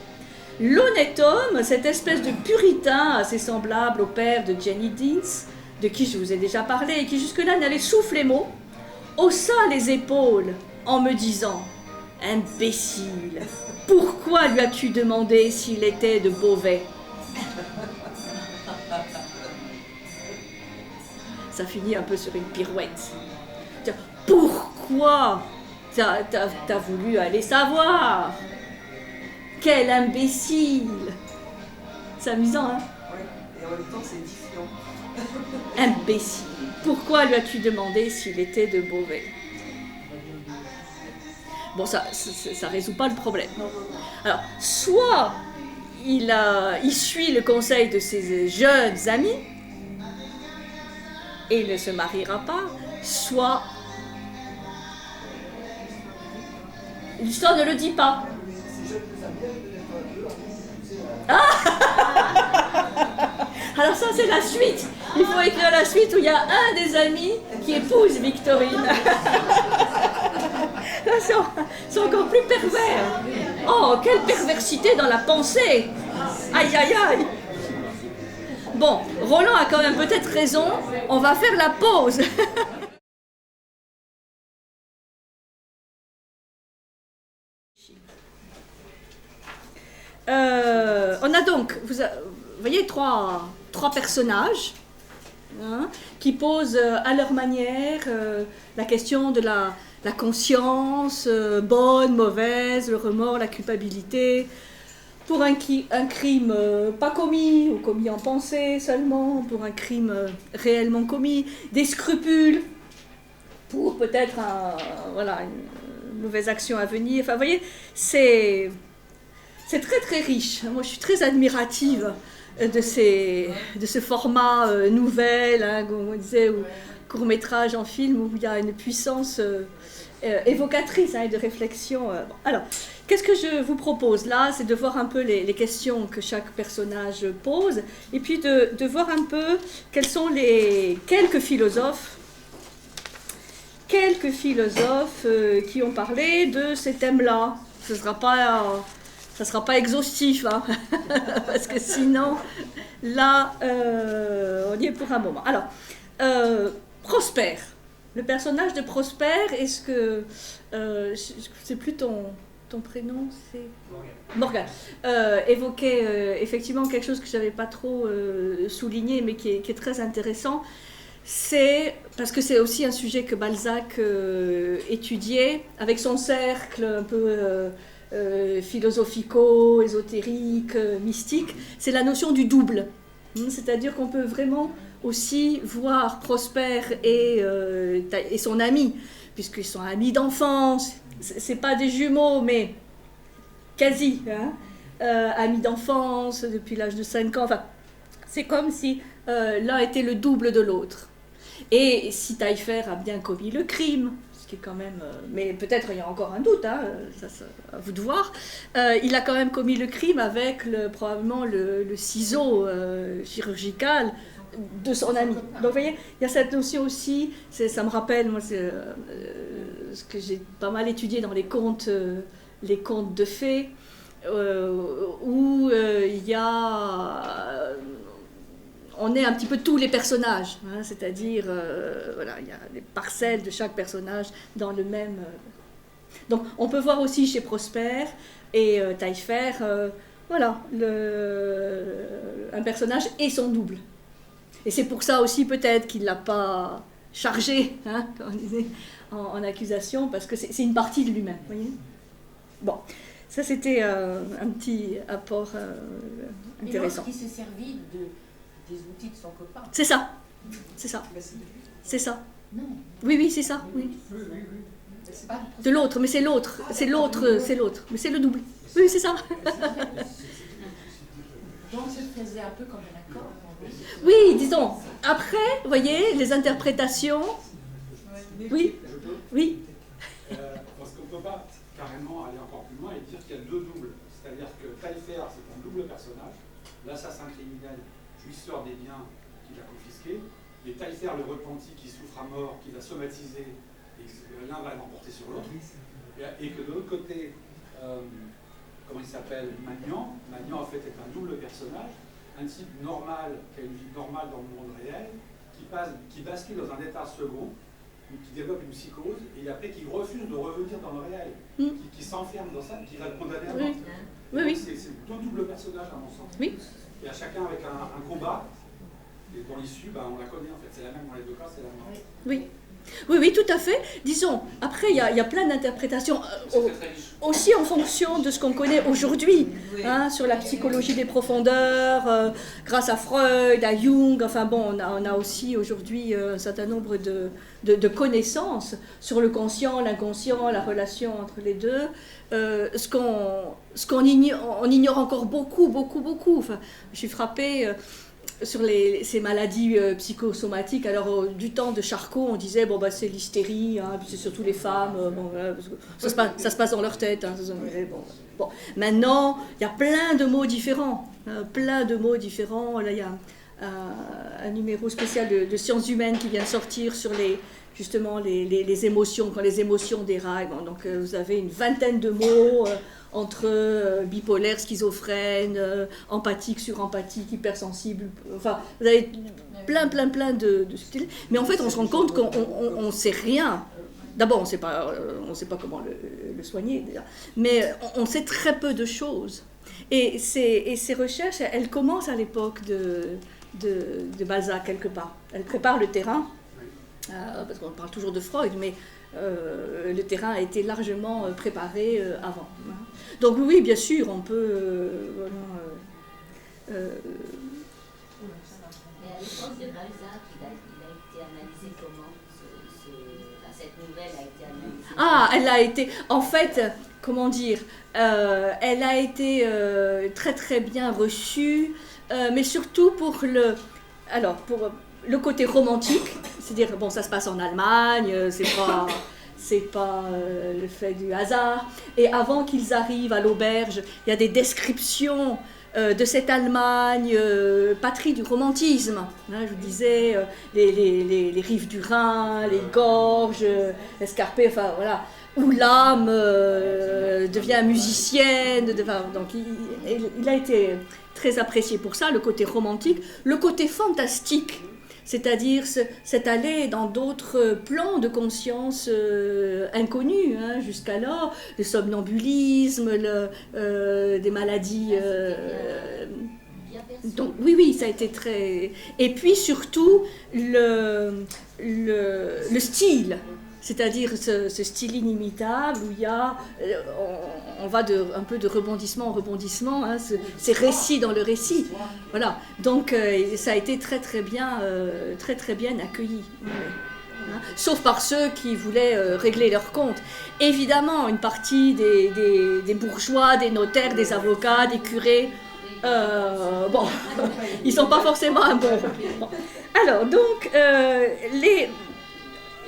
L'honnête homme, cette espèce de puritain assez semblable au père de Jenny Deans, de qui je vous ai déjà parlé, et qui jusque-là n'avait soufflé mot, haussa les épaules en me disant « Imbécile, pourquoi lui as-tu demandé s'il était de Beauvais ?» Ça finit un peu sur une pirouette. Pourquoi t'as voulu aller savoir? Quel imbécile! C'est amusant, hein? Oui, et en même temps, c'est différent. Imbécile! Pourquoi lui as-tu demandé s'il était de Beauvais? Bon, ça résout pas le problème. Alors, soit il suit le conseil de ses jeunes amis et il ne se mariera pas, soit l'histoire ne le dit pas. Ah. Alors ça c'est la suite. Il faut écrire la suite où il y a un des amis qui épouse Victorine. Là c'est encore plus pervers. Oh, quelle perversité dans la pensée. Aïe aïe aïe. Bon, Roland a quand même peut-être raison. On va faire la pause. On a donc, vous voyez, trois personnages hein, qui posent à leur manière la question de la conscience, bonne, mauvaise, le remords, la culpabilité, pour un crime pas commis ou commis en pensée seulement, pour un crime réellement commis, des scrupules, pour peut-être une mauvaise action à venir. Enfin, vous voyez, c'est c'est très très riche. Moi, je suis très admirative de ce format nouvelle, hein, comme on disait, ou court-métrage en film, où il y a une puissance évocatrice et de réflexion. Bon. Alors, qu'est-ce que je vous propose là? C'est de voir un peu les questions que chaque personnage pose, et puis de voir un peu quels sont les quelques philosophes qui ont parlé de ces thèmes-là. Ce ne sera pas exhaustif, hein, parce que sinon, là, on y est pour un moment. Alors, Prosper, le personnage de Prosper, est-ce que... c'est plus ton prénom, c'est... Morgane. Évoquait effectivement quelque chose que je n'avais pas trop souligné, mais qui est très intéressant. C'est parce que c'est aussi un sujet que Balzac étudiait avec son cercle un peu philosophico, ésotérique, mystique. C'est la notion du double. C'est-à-dire qu'on peut vraiment aussi voir Prosper et son ami, puisqu'ils sont amis d'enfance. C'est pas des jumeaux, mais quasi, hein, amis d'enfance depuis l'âge de 5 ans. Enfin, c'est comme si l'un était le double de l'autre. Et si Taillefer a bien commis le crime, ce qui est quand même... mais peut-être il y a encore un doute, hein, ça à vous de voir. Il a quand même commis le crime avec probablement le ciseau chirurgical de son ami. Donc vous voyez, il y a cette notion aussi, ça me rappelle, moi, c'est ce que j'ai pas mal étudié dans les contes de fées, où il y a... on est un petit peu tous les personnages, hein, c'est-à-dire, voilà, il y a des parcelles de chaque personnage dans le même... Donc, on peut voir aussi chez Prosper et Taillefer, voilà, un personnage et son double. Et c'est pour ça aussi, peut-être, qu'il ne l'a pas chargé, hein, comme on disait, en accusation, parce que c'est une partie de lui-même, vous voyez. Bon, ça, c'était un petit apport intéressant. Et lorsqu'il s'est servi des outils de son copain. C'est ça. C'est ça. Non. Oui, c'est ça. Oui. De l'autre, mais c'est l'autre. C'est l'autre. Mais c'est le double. Oui, c'est ça. Donc, je faisais un peu comme un accord. Oui, disons. Après, vous voyez, les interprétations. Oui. Parce qu'on ne peut pas carrément aller encore plus loin et dire qu'il y a deux doubles. C'est-à-dire que Taillefer, c'est un double personnage. L'assassin criminel, jouisseur des biens qu'il a confisqués, et Taillefer, le repenti qui souffre à mort, qui va somatiser, et l'un va l'emporter sur l'autre. Et que de l'autre côté, comment il s'appelle, Magnan, en fait est un double personnage, un type normal, qui a une vie normale dans le monde réel, qui bascule dans un état second, qui développe une psychose, et après qui refuse de revenir dans le réel, qui s'enferme dans ça, qui va le condamner à mort. Oui. C'est deux doubles personnages à mon sens. Oui. Il y a chacun avec un combat, et dans l'issue, on la connaît en fait. C'est la même dans les deux cas, c'est la même. Oui, tout à fait. Disons, après, il y a plein d'interprétations, aussi en fonction de ce qu'on connaît aujourd'hui, hein, sur la psychologie des profondeurs, grâce à Freud, à Jung. Enfin bon, on a aussi aujourd'hui un certain nombre de connaissances sur le conscient, l'inconscient, la relation entre les deux. On ignore encore beaucoup. Enfin, je suis frappée... sur ces maladies psychosomatiques. Alors, du temps de Charcot, on disait, c'est l'hystérie, hein, c'est surtout les femmes, parce que ça se passe dans leur tête. Hein, bon. Maintenant, il y a plein de mots différents. Là, il y a un numéro spécial de sciences humaines qui vient de sortir sur justement les émotions, quand les émotions déraillent. Bon, donc, vous avez une vingtaine de mots... entre bipolaire, schizophrène, empathique, surempathique, hypersensible, enfin, vous avez plein de styles. Mais en fait, on se rend compte qu'on ne sait rien. D'abord, on ne sait pas comment le soigner, déjà. Mais on sait très peu de choses. Et ces recherches, elles commencent à l'époque de Balzac, quelque part. Elles préparent le terrain, parce qu'on parle toujours de Freud, mais le terrain a été largement préparé avant. Donc oui, bien sûr, on peut... Mais à l'époque de Balzac, il a été analysé comment cette nouvelle a été analysée? Ah, elle a été... En fait, comment dire, elle a été très très bien reçue, mais surtout pour le côté romantique, c'est-à-dire, bon, ça se passe en Allemagne, c'est pas le fait du hasard. Et avant qu'ils arrivent à l'auberge, il y a des descriptions de cette Allemagne, patrie du romantisme. Hein, je vous disais, les rives du Rhin, les gorges, escarpées, enfin voilà, où l'âme devient musicienne. Donc il a été très apprécié pour ça, le côté romantique, le côté fantastique. C'est-à-dire c'est aller dans d'autres plans de conscience inconnus hein, jusqu'alors, le somnambulisme, des maladies. Donc oui, ça a été très. Et puis surtout le style. C'est-à-dire ce style inimitable où il y a, on va un peu de rebondissement en rebondissement, hein, ces récits dans le récit. Voilà. Donc ça a été très très bien accueilli. Hein. Sauf par ceux qui voulaient régler leurs comptes. Évidemment, une partie des bourgeois, des notaires, des avocats, des curés, bon, ils ne sont pas forcément un bon rôle. Bon. Alors, donc,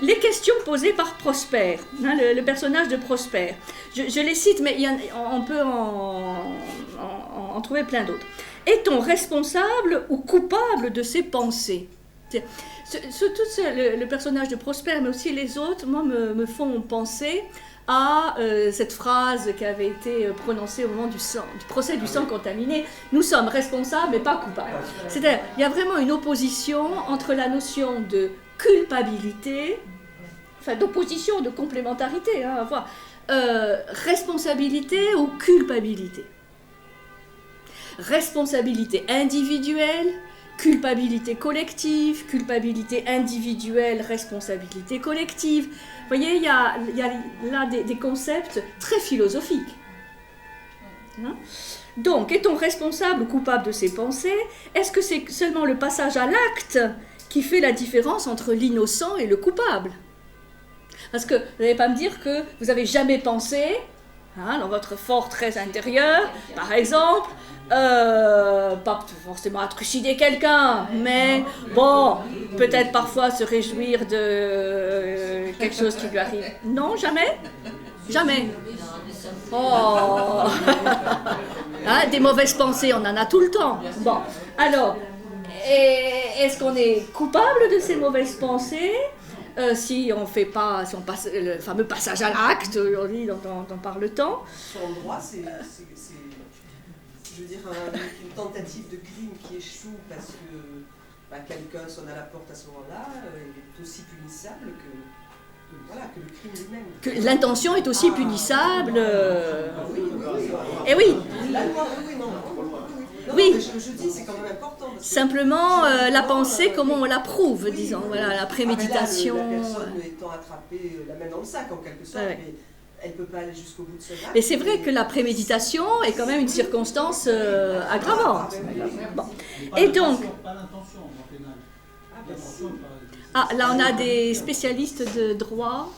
les questions posées par Prosper, hein, le personnage de Prosper. Je les cite, mais on peut en trouver plein d'autres. Est-on responsable ou coupable de ses pensées? Surtout le personnage de Prosper, mais aussi les autres, moi, me font penser à cette phrase qui avait été prononcée au moment du procès du sang contaminé. Nous sommes responsables mais pas coupables. C'est-à-dire, il y a vraiment une opposition entre la notion de culpabilité, enfin d'opposition, de complémentarité, hein, enfin, responsabilité ou culpabilité. Responsabilité individuelle, culpabilité collective, culpabilité individuelle, responsabilité collective. Vous voyez, il y a là des concepts très philosophiques. Hein? Donc, est-on responsable ou coupable de ses pensées? Est-ce que c'est seulement le passage à l'acte qui fait la différence entre l'innocent et le coupable? Parce que vous n'allez pas me dire que vous n'avez jamais pensé, hein, dans votre fort très intérieur, par exemple, pas forcément à trucider quelqu'un, mais bon, peut-être parfois se réjouir de quelque chose qui lui arrive. Non, jamais? Jamais. Oh. Hein, des mauvaises pensées, on en a tout le temps. Bon, alors, est-ce qu'on est coupable de ces mauvaises pensées? Si on fait pas, si on passe le fameux passage à l'acte aujourd'hui dont parle tant. Son droit, c'est je veux dire une tentative de crime qui échoue parce que quelqu'un sonne à la porte à ce moment-là, il est aussi punissable que le crime lui-même. Que l'intention est aussi punissable. Oui. Et oui. La loi, oui, non. Oui. Mais je dis, c'est quand même important. Simplement, la pensée, comment on l'approuve, disons, voilà, la préméditation. La personne étant attrapée la main dans le sac, en quelque sorte, ouais. Mais elle ne peut pas aller jusqu'au bout de ce acte. Mais c'est vrai que la préméditation est quand même une circonstance aggravante. Bon. Et donc... Pas l'intention en pénal. Ah, là on a des spécialistes de droit.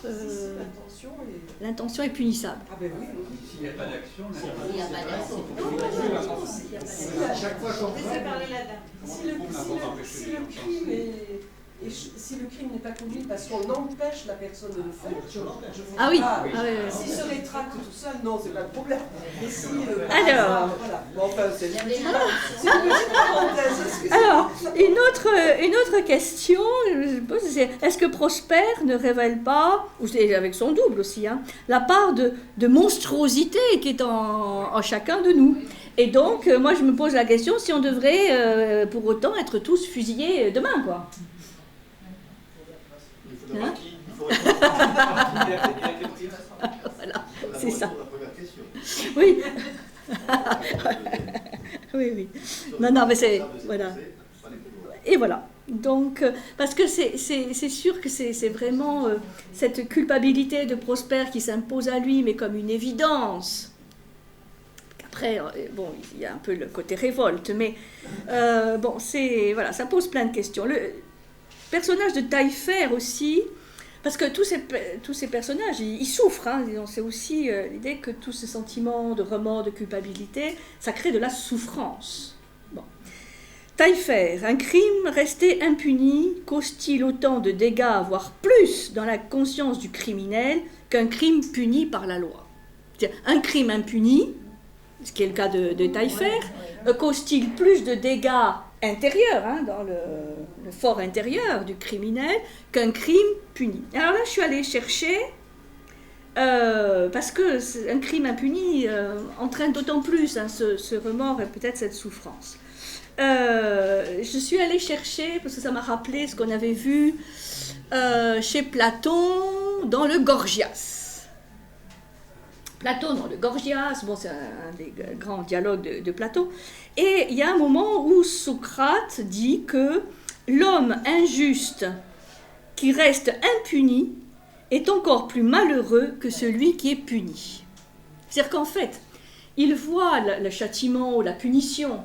L'intention est punissable. Ah ben oui. S'il n'y a pas d'action, Il n'y a pas d'action. chaque fois qu'on Laissez parler la dame. Si le crime n'est pas commis parce qu'on empêche la personne de le faire, ah oui. S'il se rétracte tout seul, non, c'est pas le problème. Mais si, alors, voilà. Bon, enfin, c'est une petite parenthèse. Alors, une autre question, je pose, c'est est-ce que Prosper ne révèle pas, ou c'est avec son double aussi, hein, la part de monstruosité qui est en chacun de nous? Et donc, moi je me pose la question si on devrait pour autant être tous fusillés demain, quoi. Hein? Voilà, c'est ça. Oui. oui. Non, mais c'est... Voilà. Et voilà. Donc, parce que c'est sûr que c'est vraiment cette culpabilité de Prosper qui s'impose à lui, mais comme une évidence. Après, bon, il y a un peu le côté révolte, mais bon, voilà, ça pose plein de questions. Le personnage de Taillefer aussi Parce que tous ces personnages, ils souffrent. Hein. C'est aussi l'idée que tous ces sentiments de remords, de culpabilité, ça crée de la souffrance. Bon. Taillefer, un crime resté impuni cause-t-il autant de dégâts, voire plus, dans la conscience du criminel qu'un crime puni par la loi? Un crime impuni, ce qui est le cas de Taillefer, cause-t-il plus de dégâts intérieur, hein, dans le fort intérieur du criminel, qu'un crime puni. Alors là, je suis allée chercher, parce que un crime impuni entraîne d'autant plus hein, ce remords et peut-être cette souffrance. Je suis allée chercher, parce que ça m'a rappelé ce qu'on avait vu chez Platon dans le Gorgias. Platon dans le Gorgias, bon, c'est un des grands dialogues de Platon, et il y a un moment où Socrate dit que l'homme injuste qui reste impuni est encore plus malheureux que celui qui est puni. C'est-à-dire qu'en fait, il voit le châtiment ou la punition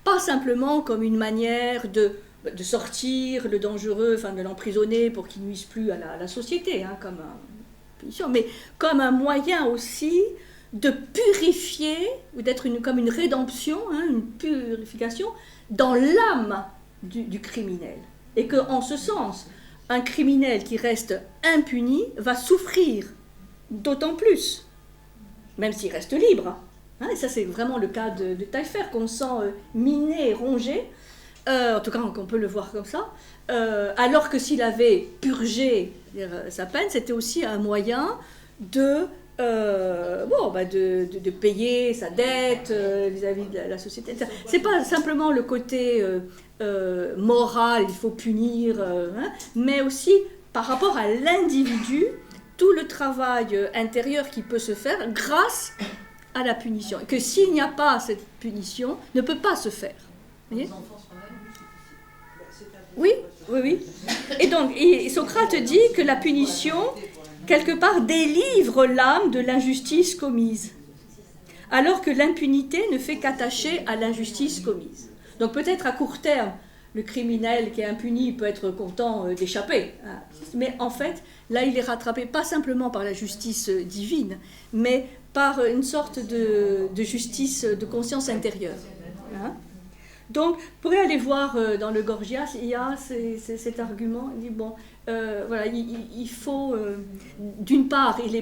pas simplement comme une manière de sortir le dangereux, enfin de l'emprisonner pour qu'il nuise plus à la société, hein, comme punition, mais comme un moyen aussi de purifier, ou d'être comme une rédemption, hein, une purification dans l'âme du criminel. Et qu'en ce sens, un criminel qui reste impuni va souffrir d'autant plus, même s'il reste libre. Hein, et ça, c'est vraiment le cas de Taillefer, qu'on sent miné et rongé, en tout cas qu'on peut le voir comme ça, alors que s'il avait purgé sa peine, c'était aussi un moyen de payer sa dette vis-à-vis de la société. C'est pas simplement le côté moral, il faut punir, hein, mais aussi par rapport à l'individu, tout le travail intérieur qui peut se faire grâce à la punition. Et que s'il n'y a pas cette punition, ne peut pas se faire. Vous voyez ? Oui. Et donc, Socrate dit que la punition, quelque part, délivre l'âme de l'injustice commise, alors que l'impunité ne fait qu'attacher à l'injustice commise. Donc peut-être à court terme, le criminel qui est impuni peut être content d'échapper, hein. Mais en fait, là, il est rattrapé pas simplement par la justice divine, mais par une sorte de justice de conscience intérieure. Hein. Donc, vous pourrez aller voir dans le Gorgias, il y a cet argument, il dit, bon, voilà, il faut, d'une part, il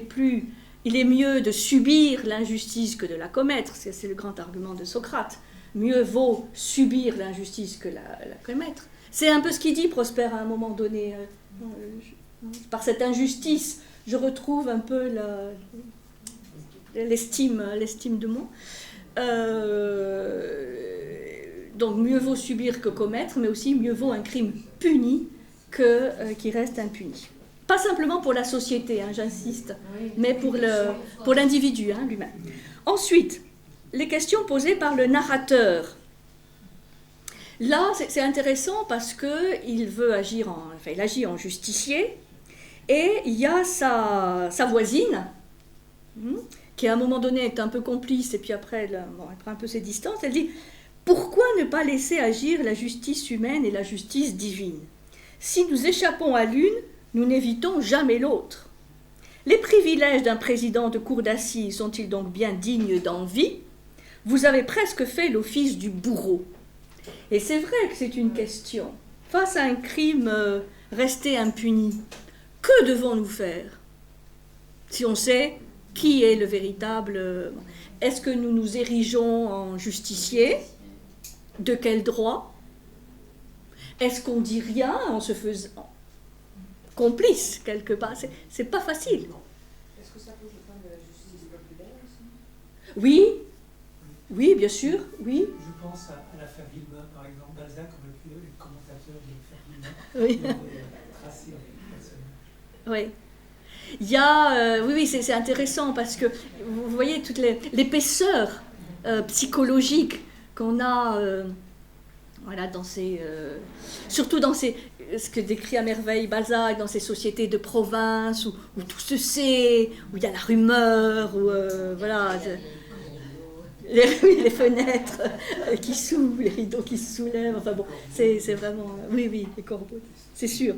est mieux de subir l'injustice que de la commettre, c'est le grand argument de Socrate, mieux vaut subir l'injustice que la commettre. C'est un peu ce qu'il dit, Prosper, à un moment donné, par cette injustice, je retrouve un peu l'estime de moi. Donc mieux vaut subir que commettre, mais aussi mieux vaut un crime puni qui reste impuni. Pas simplement pour la société, hein, j'insiste, mais pour l'individu hein, lui-même. Ensuite, les questions posées par le narrateur. Là, c'est intéressant parce qu'il il agit en justicier, et il y a sa voisine, qui à un moment donné est un peu complice, et puis après, elle prend un peu ses distances, elle dit « Pourquoi ne pas laisser agir la justice humaine et la justice divine? Si nous échappons à l'une, nous n'évitons jamais l'autre. Les privilèges d'un président de cour d'assises sont-ils donc bien dignes d'envie? Vous avez presque fait l'office du bourreau. » Et c'est vrai que c'est une question. Face à un crime resté impuni, que devons-nous faire? Si on sait qui est le véritable... Est-ce que nous nous érigeons en justiciers? De quel droit? Est-ce qu'on dit rien en se faisant complice quelque part? C'est pas facile. Est-ce que ça pose le problème de la justice populaire aussi? Oui, bien sûr, oui. Je pense à l'affaire Villemain, par exemple. Balzac aurait pu être commentateur de l'affaire Villemain. Oui. Tracé en personnage. Oui. Il y a, oui, c'est intéressant parce que vous voyez toute l'épaisseur psychologique qu'on a, voilà, surtout dans ce que décrit à merveille Balzac, dans ces sociétés de province où tout se sait, où il y a la rumeur, où voilà. les fenêtres qui s'ouvrent, les rideaux qui se soulèvent, enfin bon, c'est vraiment... Oui, les corbeaux, c'est sûr.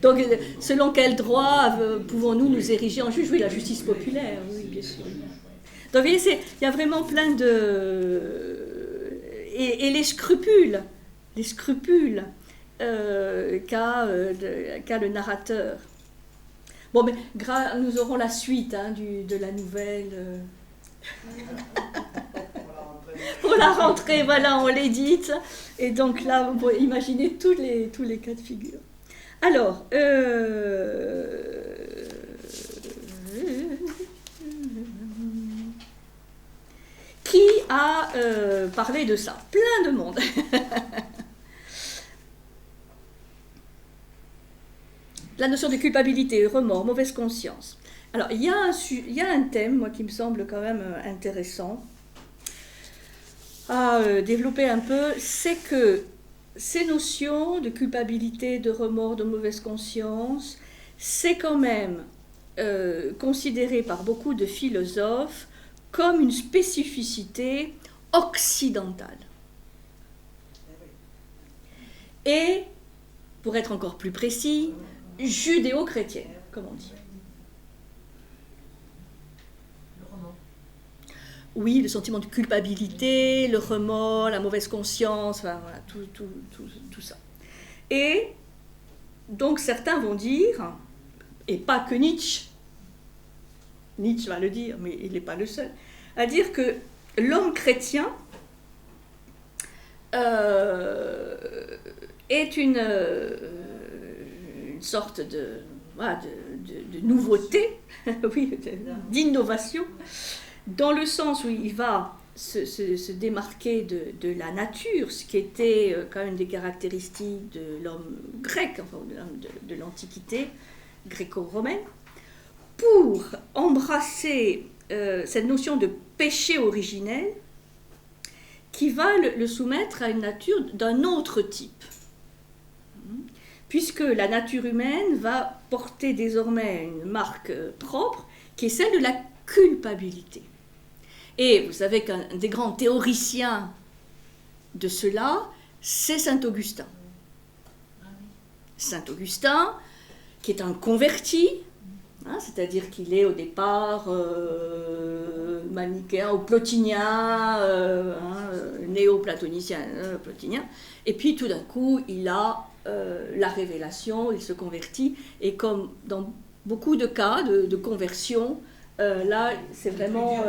Donc, selon quel droit pouvons-nous nous ériger en juge? Oui, la justice populaire, oui, bien sûr. Donc, vous voyez, il y a vraiment plein de... Et les scrupules qu'a le narrateur. Bon, mais nous aurons la suite de la nouvelle... Pour la rentrée, voilà, on l'édite. Et donc là, vous pouvez imaginer tous les cas de figure. Alors, qui a parlé de ça? Plein de monde. La notion de culpabilité, remords, mauvaise conscience. Alors, il y a un thème, moi, qui me semble quand même intéressant à développer un peu, c'est que ces notions de culpabilité, de remords, de mauvaise conscience, c'est quand même considéré par beaucoup de philosophes comme une spécificité occidentale. Et, pour être encore plus précis, judéo-chrétienne, comme on dit. Oui, le sentiment de culpabilité, le remords, la mauvaise conscience, enfin, voilà, tout ça. Et donc certains vont dire, et pas que Nietzsche va le dire, mais il n'est pas le seul, à dire que l'homme chrétien est une sorte de nouveauté, oui, d'innovation, dans le sens où il va se démarquer de la nature, ce qui était quand même une des caractéristiques de l'homme grec, enfin de l'homme de l'Antiquité gréco-romaine, pour embrasser cette notion de péché originel qui va le soumettre à une nature d'un autre type. Puisque la nature humaine va porter désormais une marque propre, qui est celle de la culpabilité. Et vous savez qu'un des grands théoriciens de cela, c'est Saint Augustin. Saint Augustin, qui est un converti, c'est-à-dire qu'il est au départ manichéen ou plotinien, néo-platonicien, plotinien, et puis tout d'un coup, il a la révélation, il se convertit, et comme dans beaucoup de cas de conversion, là, c'est vraiment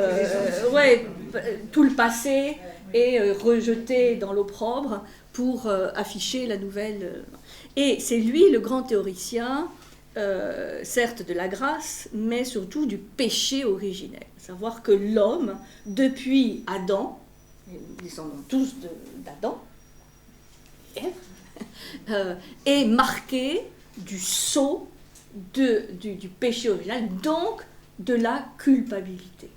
tout le passé est rejeté dans l'opprobre pour afficher la nouvelle. Et c'est lui le grand théoricien, certes de la grâce, mais surtout du péché originel. Savoir que l'homme, depuis Adam, nous descendons tous d'Adam, est marqué du sceau du péché originel, donc de la culpabilité.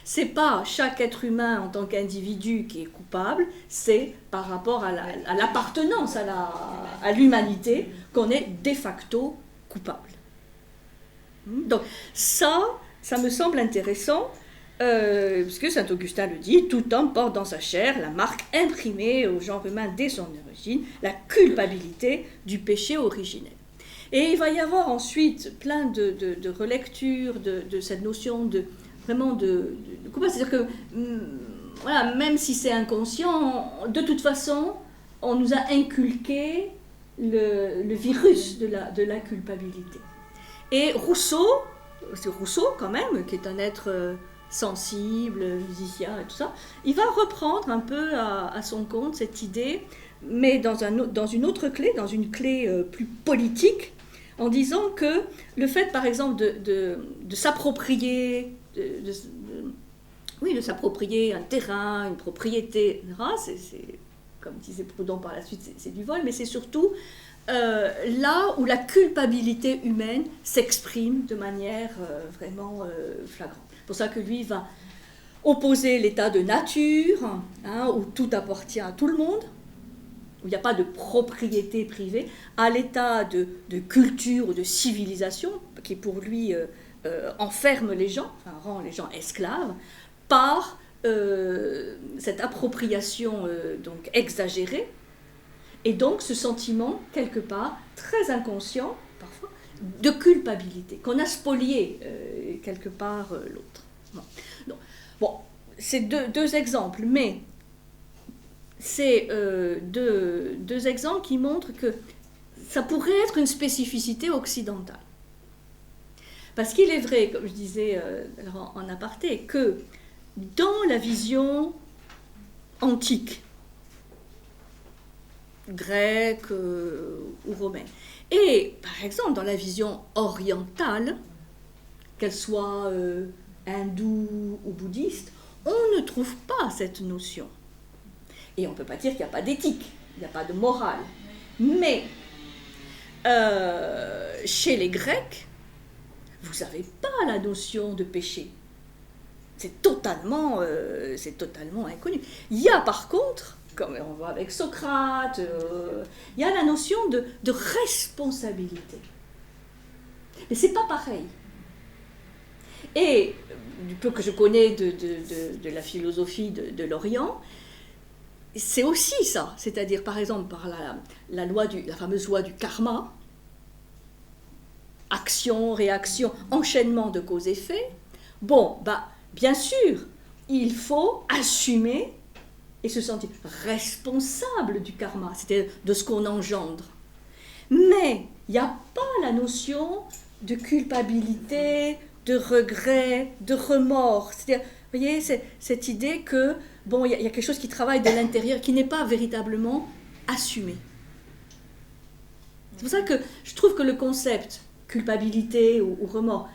C'est pas chaque être humain en tant qu'individu qui est coupable, c'est par rapport à l'appartenance à l'humanité qu'on est de facto coupable. Donc ça me semble intéressant, puisque saint Augustin le dit, tout homme porte dans sa chair la marque imprimée au genre humain dès son origine, la culpabilité du péché originel. Et il va y avoir ensuite plein de relectures de cette notion de coupable. C'est-à-dire que voilà, même si c'est inconscient, de toute façon, on nous a inculqué le virus de la culpabilité. Et Rousseau, c'est Rousseau quand même, qui est un être sensible, musicien et tout ça, il va reprendre un peu à son compte cette idée, mais dans une autre clé, dans une clé plus politique, en disant que le fait, par exemple, de s'approprier, de s'approprier un terrain, une propriété, etc., c'est comme disait Proudhon par la suite, c'est du vol, mais c'est surtout là où la culpabilité humaine s'exprime de manière vraiment flagrante. C'est pour ça que lui va opposer l'état de nature, où tout appartient à tout le monde, où il n'y a pas de propriété privée, à l'état de culture ou de civilisation, qui pour lui enferme les gens, rend les gens esclaves, par cette appropriation donc exagérée, et donc ce sentiment, quelque part, très inconscient, parfois, de culpabilité, qu'on a spolié quelque part l'autre. Bon, c'est deux exemples, mais c'est deux exemples qui montrent que ça pourrait être une spécificité occidentale. Parce qu'il est vrai, comme je disais en aparté, que dans la vision antique, grecque ou romaine, et par exemple dans la vision orientale, qu'elle soit hindoue ou bouddhiste, on ne trouve pas cette notion. Et on ne peut pas dire qu'il n'y a pas d'éthique, il n'y a pas de morale. Mais chez les Grecs, vous n'avez pas la notion de péché. C'est totalement inconnu. Il y a par contre, comme on voit avec Socrate, il y a la notion de responsabilité. Mais ce n'est pas pareil. Et du peu que je connais de la philosophie de l'Orient, c'est aussi ça. C'est-à-dire, par exemple, par la fameuse loi du karma, action, réaction, enchaînement de cause-effet. Bon, bien sûr, il faut assumer et se sentir responsable du karma, c'est-à-dire de ce qu'on engendre. Mais il n'y a pas la notion de culpabilité, de regret, de remords. C'est-à-dire, vous voyez, cette idée que, bon, il y a quelque chose qui travaille de l'intérieur, qui n'est pas véritablement assumé. C'est pour ça que je trouve que le concept culpabilité ou remords,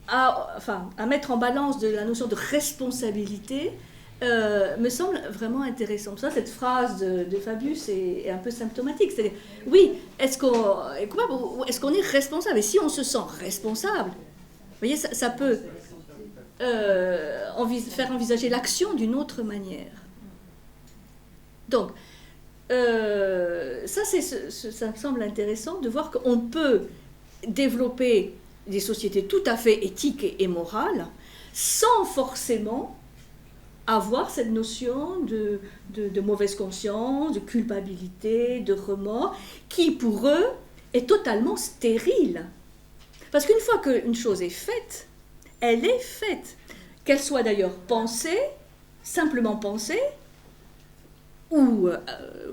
à mettre en balance de la notion de responsabilité, me semble vraiment intéressant. Ça, cette phrase de Fabius est un peu symptomatique. C'est-à-dire, oui, est-ce qu'on est responsable? Et si on se sent responsable, vous voyez, ça peut faire envisager l'action d'une autre manière. Donc, ça me semble intéressant de voir qu'on peut développer des sociétés tout à fait éthiques et morales sans forcément avoir cette notion de mauvaise conscience, de culpabilité, de remords, qui pour eux est totalement stérile. Parce qu'une fois qu'une chose est faite, elle est faite. Qu'elle soit d'ailleurs pensée, simplement pensée, ou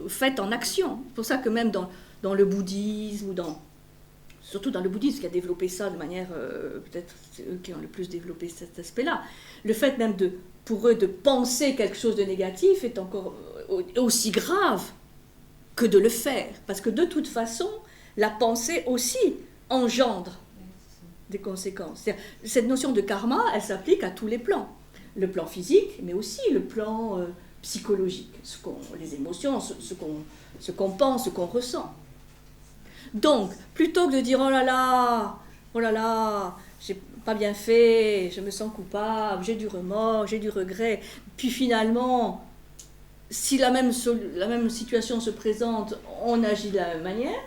faite en action. C'est pour ça que même dans le bouddhisme, surtout dans le bouddhisme qui a développé ça de manière, peut-être c'est eux qui ont le plus développé cet aspect-là, le fait même pour eux de penser quelque chose de négatif est encore aussi grave que de le faire. Parce que de toute façon, la pensée aussi engendre des conséquences. Cette notion de karma, elle s'applique à tous les plans. Le plan physique, mais aussi le plan psychologique, les émotions, ce qu'on pense, ce qu'on ressent. Donc, plutôt que de dire « oh là là, j'ai pas bien fait, je me sens coupable, j'ai du remords, j'ai du regret », puis finalement, si la même situation se présente, on agit de la même manière,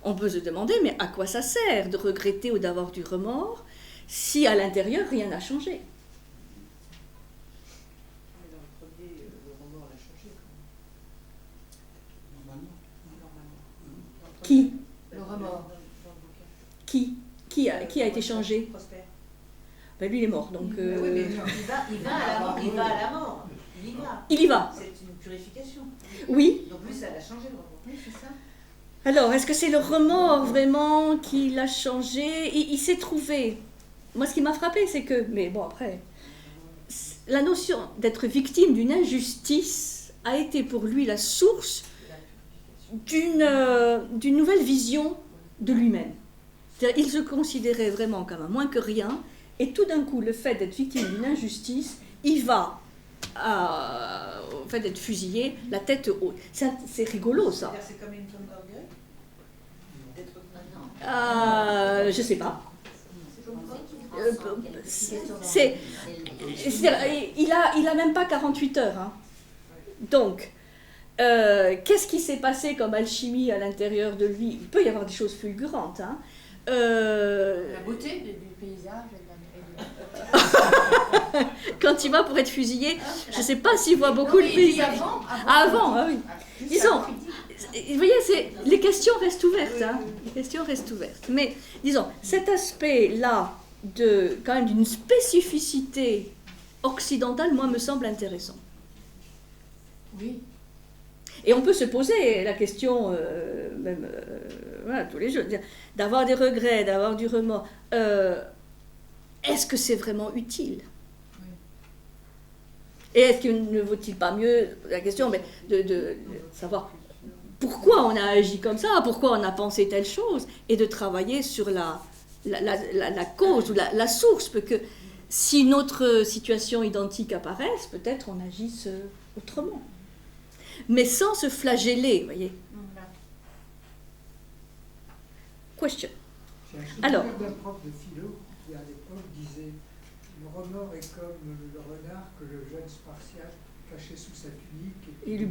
on peut se demander, mais à quoi ça sert de regretter ou d'avoir du remords si à l'intérieur rien n'a changé? Mais dans le premier, le remords a changé quand même. Normalement. Qui? Le remords. Qui a été changé? Prosper. Ben lui il est mort, donc... Oui, mais il va à la mort. Il y va. C'est une purification. Oui. Donc lui, ça l'a changé le remords. Oui, c'est ça. Alors, est-ce que c'est le remords vraiment qui l'a changé? Il s'est trouvé. Moi, ce qui m'a frappé, c'est que... Mais bon, après... La notion d'être victime d'une injustice a été pour lui la source d'une nouvelle vision de lui-même. C'est-à-dire, il se considérait vraiment comme un moins que rien, et tout d'un coup, le fait d'être victime d'une injustice, il va au fait d'être fusillé, la tête haute. C'est rigolo, ça. C'est comme une tombe d'orgueil. Je sais pas. Il a même pas 48 heures. Hein. Donc, qu'est-ce qui s'est passé comme alchimie à l'intérieur de lui? Il peut y avoir des choses fulgurantes. Hein. La beauté du paysage et de la Quand il va pour être fusillé, je ne sais pas s'il voit beaucoup le pays. Avant, ah oui. Disons, vous voyez, les questions restent ouvertes. Hein. Les questions restent ouvertes. Mais, disons, cet aspect-là, quand même d'une spécificité occidentale, moi, me semble intéressant. Oui. Et on peut se poser la question, même voilà, tous les jours, d'avoir des regrets, d'avoir du remords. Est-ce que c'est vraiment utile? Et est-ce qu'il ne vaut-il pas mieux, la question, mais de savoir pourquoi on a agi comme ça, pourquoi on a pensé telle chose, et de travailler sur la cause ou la source, parce que si une autre situation identique apparaisse, peut-être on agisse autrement. Mais sans se flageller, vous voyez. Question. Alors. J'ai un souvenir d'un prof de philo qui, à l'époque, disait le remords est comme le renard que le jeune Spartiate cachait sous sa tunique. Il lui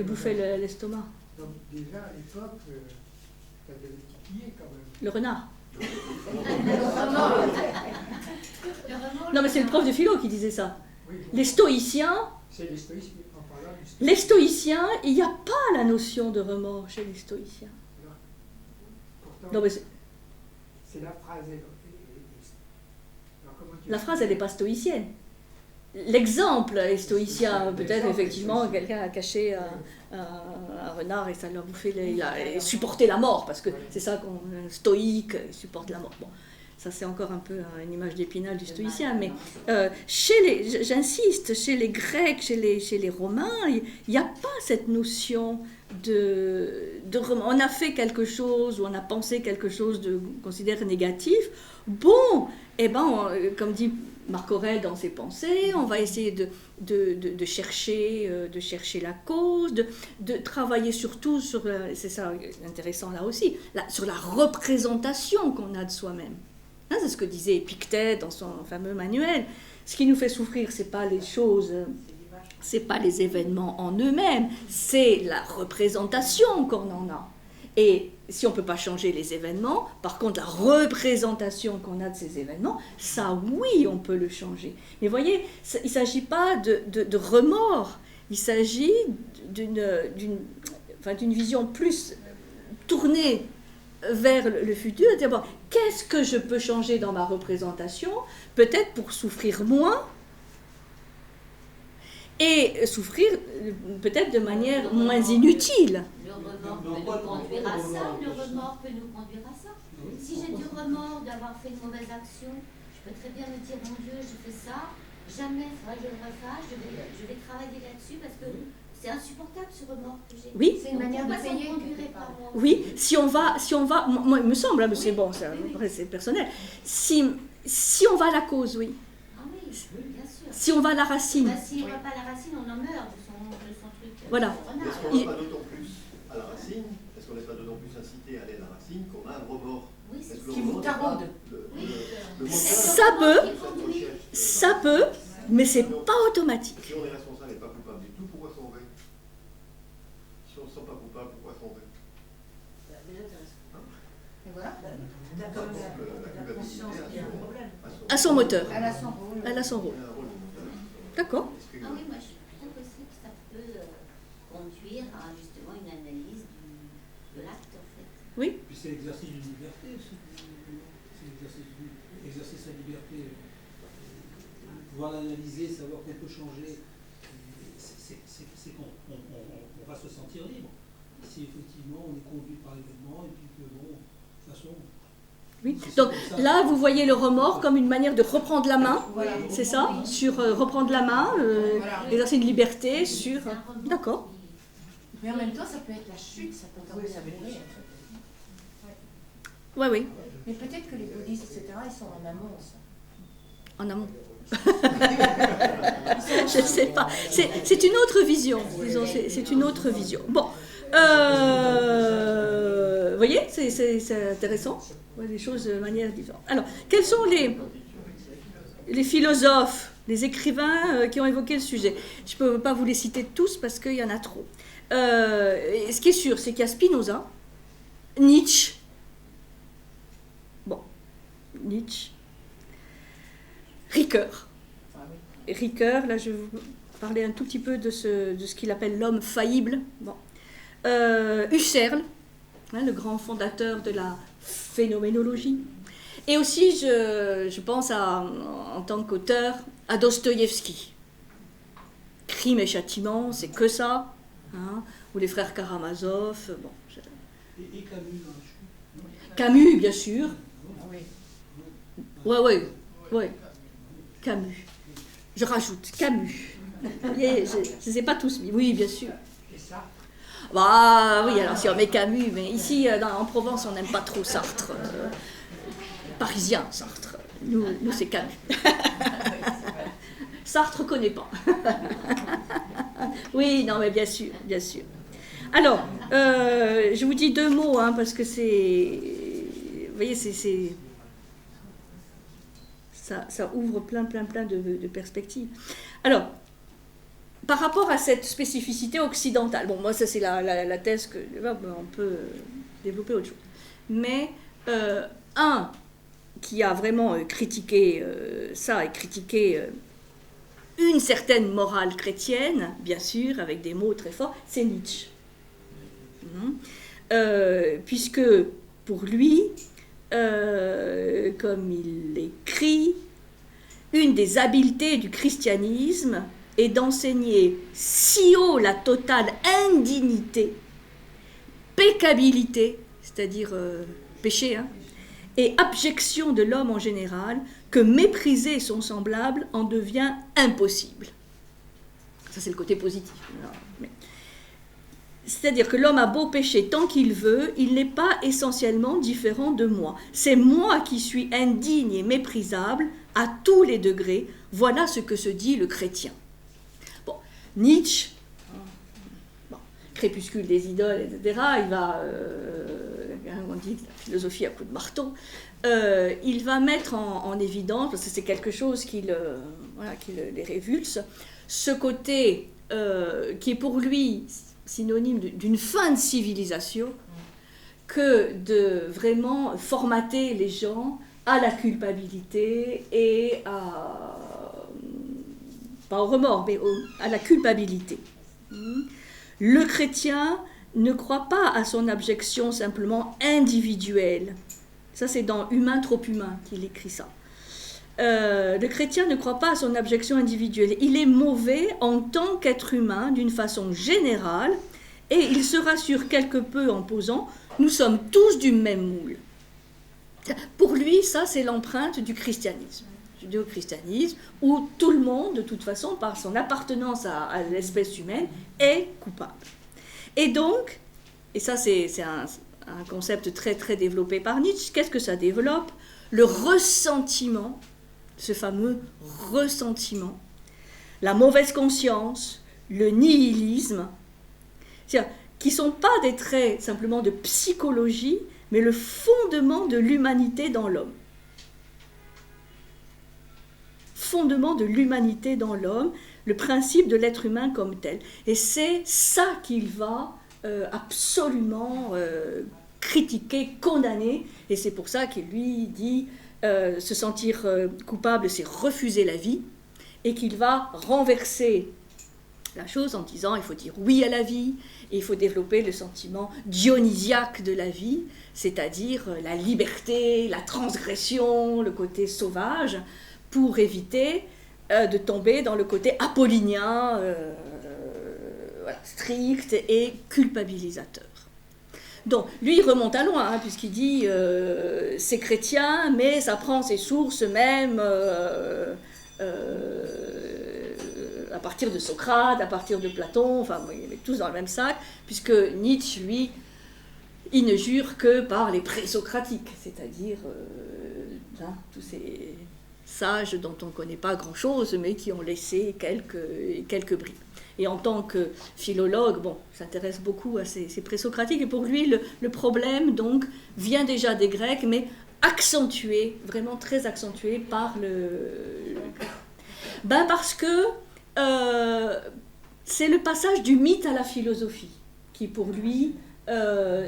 bouffait l'estomac. Donc, déjà, à l'époque, ça devait titiller quand même. Le renard. Non, mais c'est le prof de philo qui disait ça. Oui, bon. Les stoïciens. C'est les stoïciens. En parlant du stoïcisme. Les stoïciens, il n'y a pas la notion de remords chez les stoïciens. Alors, pourtant, Non, mais c'est la phrase. Alors, comment tu la phrase, elle n'est pas stoïcienne. L'exemple est stoïcien. Peut-être, effectivement, quelqu'un a caché un renard et ça lui a bouffé, il a supporté la mort, parce que c'est ça qu'on stoïque, supporte la mort. Bon, ça c'est encore un peu une image d'Épinal du stoïcien, mais j'insiste, chez les Grecs, chez les Romains, il n'y a pas cette notion de on a fait quelque chose ou on a pensé quelque chose qu'on considère négatif. Bon, eh ben, comme dit Marc Aurèle dans ses pensées, on va essayer de chercher la cause, de travailler surtout sur, c'est ça intéressant là aussi, sur la représentation qu'on a de soi-même. Hein, c'est ce que disait Épictète dans son fameux manuel. Ce qui nous fait souffrir, c'est pas les choses, c'est pas les événements en eux-mêmes, c'est la représentation qu'on en a. Et si on ne peut pas changer les événements, par contre la représentation qu'on a de ces événements, ça oui, on peut le changer. Mais voyez, il ne s'agit pas de remords, il s'agit d'une vision plus tournée vers le futur, c'est-à-dire, bon, qu'est-ce que je peux changer dans ma représentation, peut-être pour souffrir moins, et souffrir peut-être de manière moins inutile. Le remords peut nous conduire à ça, le remords peut nous conduire à ça. Si j'ai du remords d'avoir fait une mauvaise action, je peux très bien me dire, mon Dieu, j'ai fait ça, jamais il faudra que je le refasse, je vais travailler là-dessus parce que c'est insupportable ce remords que j'ai. Oui. C'est une manière de payer. Oui, si on va, moi il me semble, mais c'est bon, c'est personnel, si on va à la cause, oui. Ah oui, bien sûr. Si on va à la racine. Bah, si on ne va pas à la racine, on en meurt de son truc. Voilà. Est-ce qu'on n'est pas d'autant plus à la racine, est-ce qu'on n'est pas d'autant plus incité à aller à la racine qu'on a un remords? Oui, c'est ce qui vous taraude. Ça peut, mais c'est pas automatique. Si on est responsable et pas coupable du tout, pourquoi s'en va? Si on ne se sent pas coupable, pourquoi s'en va? Et voilà. À son moteur. Elle a son rôle. Elle a son rôle. D'accord. Ah oui, moi je trouve aussi que ça peut conduire à justement une analyse de l'acte en fait. Oui. Puis c'est l'exercice d'une liberté aussi. C'est exercer sa liberté. Pouvoir l'analyser, savoir qu'on peut changer, c'est qu'on va se sentir libre. Si effectivement on est conduit par l'événement et puis que bon, de toute façon. Oui. Donc là, vous voyez le remords comme une manière de reprendre la main, voilà. C'est ça, sur reprendre la main, exercer une liberté sur. D'accord. Mais en même temps, ça peut être la chute, ça peut être ça mourir. Oui, oui. Mais peut-être que les bouddhistes, etc., ils sont en amont, ça. En amont. Je ne sais pas. C'est une autre vision. Disons, c'est une autre vision. Bon. Vous voyez, c'est intéressant. On voit les choses de manière différente. Alors, quels sont les philosophes, les écrivains qui ont évoqué le sujet? Je ne peux pas vous les citer tous parce qu'il y en a trop. Ce qui est sûr, c'est qu'il y a Spinoza, Nietzsche. Bon, Nietzsche. Ricoeur. Ricoeur, là je vais vous parler un tout petit peu de ce qu'il appelle l'homme faillible. Bon. Husserl, hein, le grand fondateur de la phénoménologie. Et aussi, je pense en tant qu'auteur, à Dostoïevski. Crime et châtiment, c'est que ça. Hein, ou les frères Karamazov. Bon, Et Camus dans le chou. Camus, bien sûr. Oui. Ouais. Camus. Je rajoute Camus. Je ne les ai pas tous mis. Oui, bien sûr. Et ça? Bah oui, alors si on met Camus, mais ici en Provence, on n'aime pas trop Sartre. Parisien, Sartre. Nous c'est Camus. Sartre ne connaît pas. Oui, non, mais bien sûr, bien sûr. Alors, je vous dis 2 mots, hein, parce que c'est... Vous voyez, ça ouvre plein de perspectives. Alors, par rapport à cette spécificité occidentale, bon, moi, ça c'est la thèse que on peut développer autre chose. Mais un qui a vraiment critiqué ça et critiqué une certaine morale chrétienne, bien sûr, avec des mots très forts, c'est Nietzsche. Puisque pour lui, comme il l'écrit, une des habiletés du christianisme est d'enseigner si haut la totale indignité, péccabilité, c'est-à-dire péché, hein, et abjection de l'homme en général, que mépriser son semblable en devient impossible. Ça, c'est le côté positif. C'est-à-dire que l'homme a beau pécher tant qu'il veut, il n'est pas essentiellement différent de moi. C'est moi qui suis indigne et méprisable à tous les degrés. Voilà ce que se dit le chrétien. Bon, Nietzsche, crépuscule des idoles, etc., il va, on dit la philosophie à coups de marteau, il va mettre en évidence, parce que c'est quelque chose qui les révulse, ce côté qui est pour lui synonyme d'une fin de civilisation, que de vraiment formater les gens à la culpabilité et pas au remords, mais à la culpabilité. Le chrétien ne croit pas à son abjection simplement individuelle. Ça, c'est dans Humain trop humain qu'il écrit ça. Le chrétien ne croit pas à son abjection individuelle. Il est mauvais en tant qu'être humain d'une façon générale et il se rassure quelque peu en posant « nous sommes tous du même moule ». Pour lui, ça, c'est l'empreinte du christianisme, judéo-christianisme, où tout le monde, de toute façon, par son appartenance à l'espèce humaine, est coupable. Et donc, et ça c'est un concept très très développé par Nietzsche, qu'est-ce que ça développe? Le ressentiment, ce fameux ressentiment, la mauvaise conscience, le nihilisme, c'est-à-dire qui ne sont pas des traits simplement de psychologie, mais le fondement de l'humanité dans l'homme. Fondement de l'humanité dans l'homme, le principe de l'être humain comme tel. Et c'est ça qu'il va absolument critiquer, condamner, et c'est pour ça qu'il lui dit se sentir coupable, c'est refuser la vie, et qu'il va renverser la chose en disant il faut dire oui à la vie, et il faut développer le sentiment dionysiaque de la vie, c'est-à-dire la liberté, la transgression, le côté sauvage, pour éviter de tomber dans le côté apollinien, strict et culpabilisateur. Donc, lui, il remonte à loin, hein, puisqu'il dit c'est chrétien, mais ça prend ses sources même à partir de Socrate, à partir de Platon, enfin, ils mettent tous dans le même sac, puisque Nietzsche, lui, il ne jure que par les présocratiques, c'est-à-dire tous ces sages dont on ne connaît pas grand-chose, mais qui ont laissé quelques bribes. Et en tant que philologue, bon, s'intéresse beaucoup à ces présocratiques, et pour lui, le problème, donc, vient déjà des Grecs, mais accentué, vraiment très accentué par parce que c'est le passage du mythe à la philosophie qui, pour lui,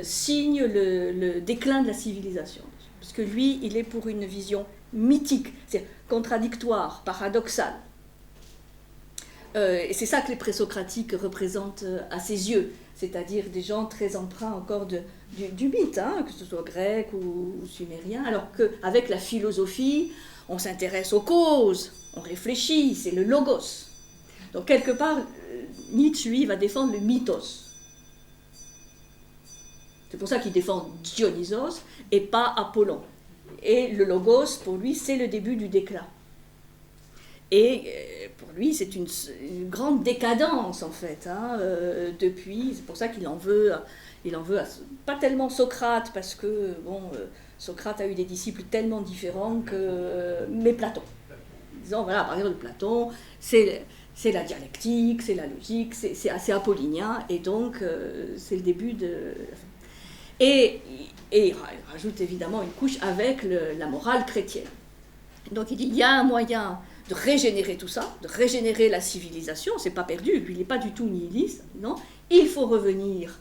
signe le déclin de la civilisation. parce que lui, il est pour une vision mythique, c'est contradictoire, paradoxale. Et c'est ça que les présocratiques représentent à ses yeux, c'est-à-dire des gens très empreints encore du mythe, hein, que ce soit grec ou sumérien, alors qu'avec la philosophie, on s'intéresse aux causes, on réfléchit, c'est le logos. Donc quelque part, Nietzsche, lui, va défendre le mythos. C'est pour ça qu'il défend Dionysos et pas Apollon. Et le logos, pour lui, c'est le début du déclin. Et pour lui, c'est une grande décadence, en fait, hein, depuis. C'est pour ça qu'il en veut pas tellement Socrate, parce que, bon, Socrate a eu des disciples tellement différents mais Platon. Disons, voilà, par exemple, Platon, c'est la dialectique, c'est la logique, c'est assez apollinien, et donc, c'est le début de... Et il rajoute évidemment une couche avec la morale chrétienne. Donc, il dit, il y a un moyen de régénérer tout ça, de régénérer la civilisation, c'est pas perdu, lui il n'est pas du tout nihiliste, non, il faut revenir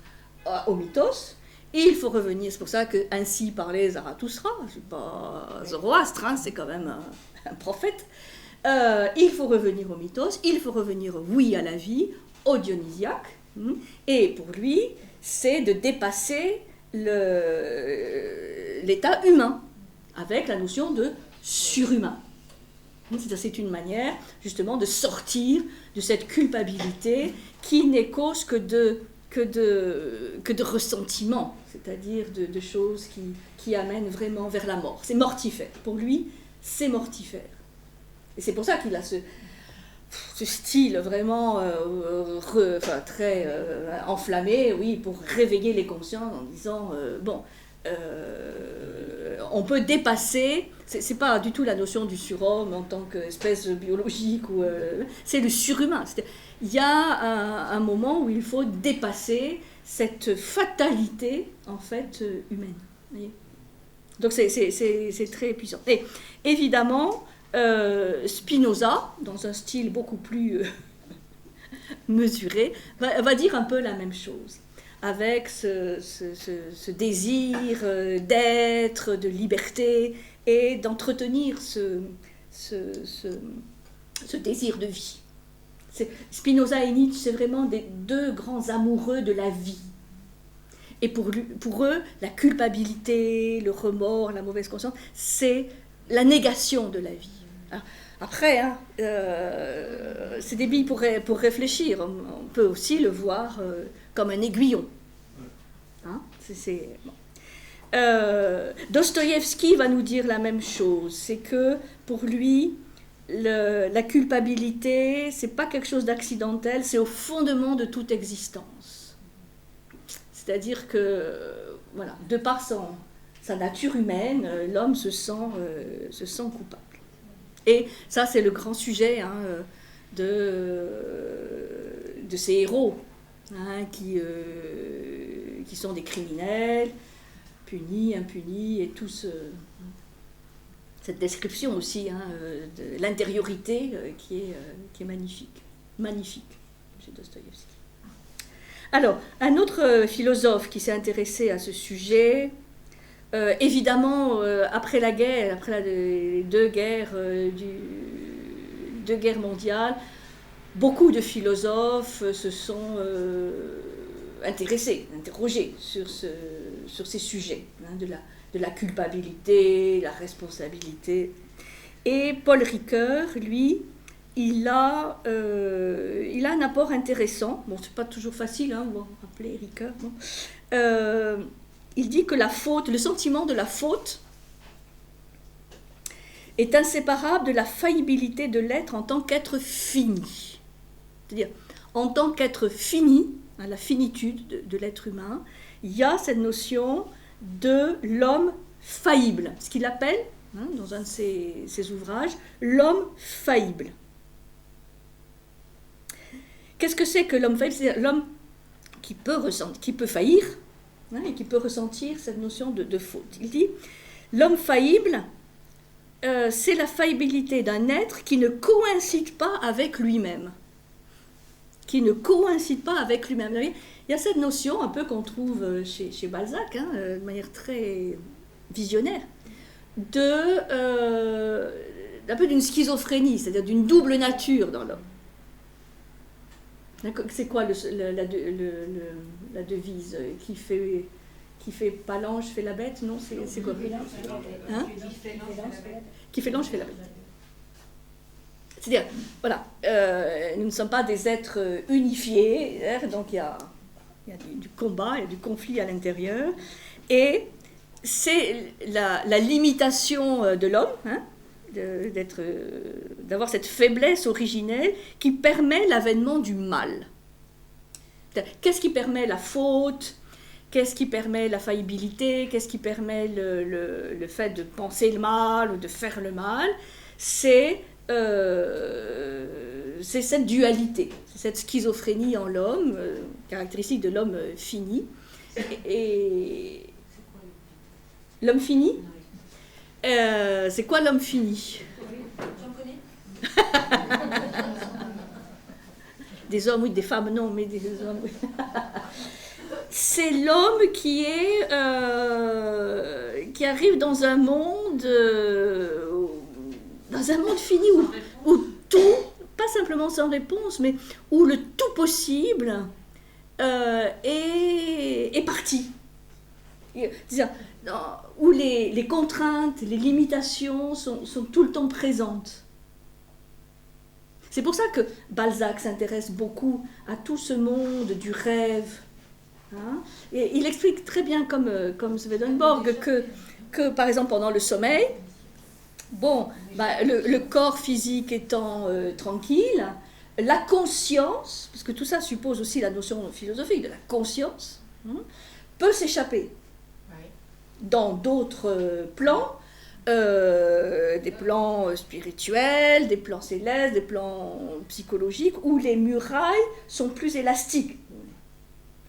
au mythos, il faut revenir, c'est pour ça que ainsi parlait Zarathustra, c'est pas Zoroastre, hein, c'est quand même un prophète, il faut revenir au mythos, il faut revenir, oui, à la vie, au dionysiaque, et pour lui, c'est de dépasser l'état humain, avec la notion de surhumain. C'est une manière, justement, de sortir de cette culpabilité qui n'est cause que de ressentiment, c'est-à-dire de choses qui amènent vraiment vers la mort. C'est mortifère. Pour lui, c'est mortifère. Et c'est pour ça qu'il a ce style vraiment très enflammé, oui, pour réveiller les consciences en disant, on peut dépasser, c'est pas du tout la notion du surhomme en tant qu'espèce biologique, c'est le surhumain. Il y a un moment où il faut dépasser cette fatalité, en fait, humaine. Voyez, donc c'est très puissant. Et évidemment, Spinoza, dans un style beaucoup plus mesuré, va dire un peu la même chose, avec ce désir d'être, de liberté, et d'entretenir ce désir de vie. Spinoza et Nietzsche, c'est vraiment deux grands amoureux de la vie. Et pour eux, la culpabilité, le remords, la mauvaise conscience, c'est la négation de la vie. Alors, après, hein, c'est des billes pour réfléchir. On peut aussi le voir comme un aiguillon. Hein, bon. Dostoïevski va nous dire la même chose. C'est que pour lui, la culpabilité, c'est pas quelque chose d'accidentel, c'est au fondement de toute existence. C'est-à-dire que, voilà, de par sa nature humaine, l'homme se sent coupable. Et ça, c'est le grand sujet, hein, de ces héros, hein, qui sont des criminels, punis, impunis, et tout cette description aussi, hein, de l'intériorité qui est magnifique chez Dostoïevski. Alors, un autre philosophe qui s'est intéressé à ce sujet, évidemment, après la guerre, après les deux guerres mondiales, beaucoup de philosophes se sont interrogés sur ces sujets, hein, de la culpabilité, la responsabilité. Et Paul Ricoeur, lui, il a un apport intéressant. Bon, c'est pas toujours facile, hein, on va rappeler Ricoeur. Bon. Il dit que le sentiment de la faute est inséparable de la faillibilité de l'être en tant qu'être fini. C'est-à-dire, en tant qu'être fini, hein, la finitude de l'être humain, il y a cette notion de l'homme faillible, ce qu'il appelle, hein, dans un de ses ouvrages, l'homme faillible. Qu'est-ce que c'est que l'homme faillible? C'est l'homme qui peut faillir, hein, et qui peut ressentir cette notion de faute. Il dit, l'homme faillible, c'est la faillibilité d'un être qui ne coïncide pas avec lui-même. Qui ne coïncide pas avec lui-même. Il y a cette notion un peu qu'on trouve chez Balzac, hein, de manière très visionnaire, d'un peu d'une schizophrénie, c'est-à-dire d'une double nature dans l'homme. C'est quoi la devise qui fait pas l'ange fait la bête? Non, c'est quoi? Hein? Qui fait l'ange fait la bête. C'est-à-dire, voilà, nous ne sommes pas des êtres unifiés, donc il y a du combat, il y a du conflit à l'intérieur, et c'est la limitation de l'homme, hein, d'avoir cette faiblesse originelle qui permet l'avènement du mal. Qu'est-ce qui permet la faute? Qu'est-ce qui permet la faillibilité? Qu'est-ce qui permet le fait de penser le mal ou de faire le mal? C'est cette dualité, c'est cette schizophrénie en l'homme, caractéristique de l'homme fini. Et l'homme fini? C'est quoi l'homme fini? J'en connais. Des hommes, oui, des femmes, non, mais des hommes, oui. C'est l'homme qui arrive dans un monde fini où tout, pas simplement sans réponse, mais où le tout possible est parti. Où les contraintes, les limitations sont tout le temps présentes. C'est pour ça que Balzac s'intéresse beaucoup à tout ce monde du rêve. Hein? Et il explique très bien, comme Swedenborg, que par exemple pendant le sommeil, le corps physique étant tranquille, la conscience, parce que tout ça suppose aussi la notion philosophique de la conscience, peut s'échapper dans d'autres plans, des plans spirituels, des plans célestes, des plans psychologiques, où les murailles sont plus élastiques.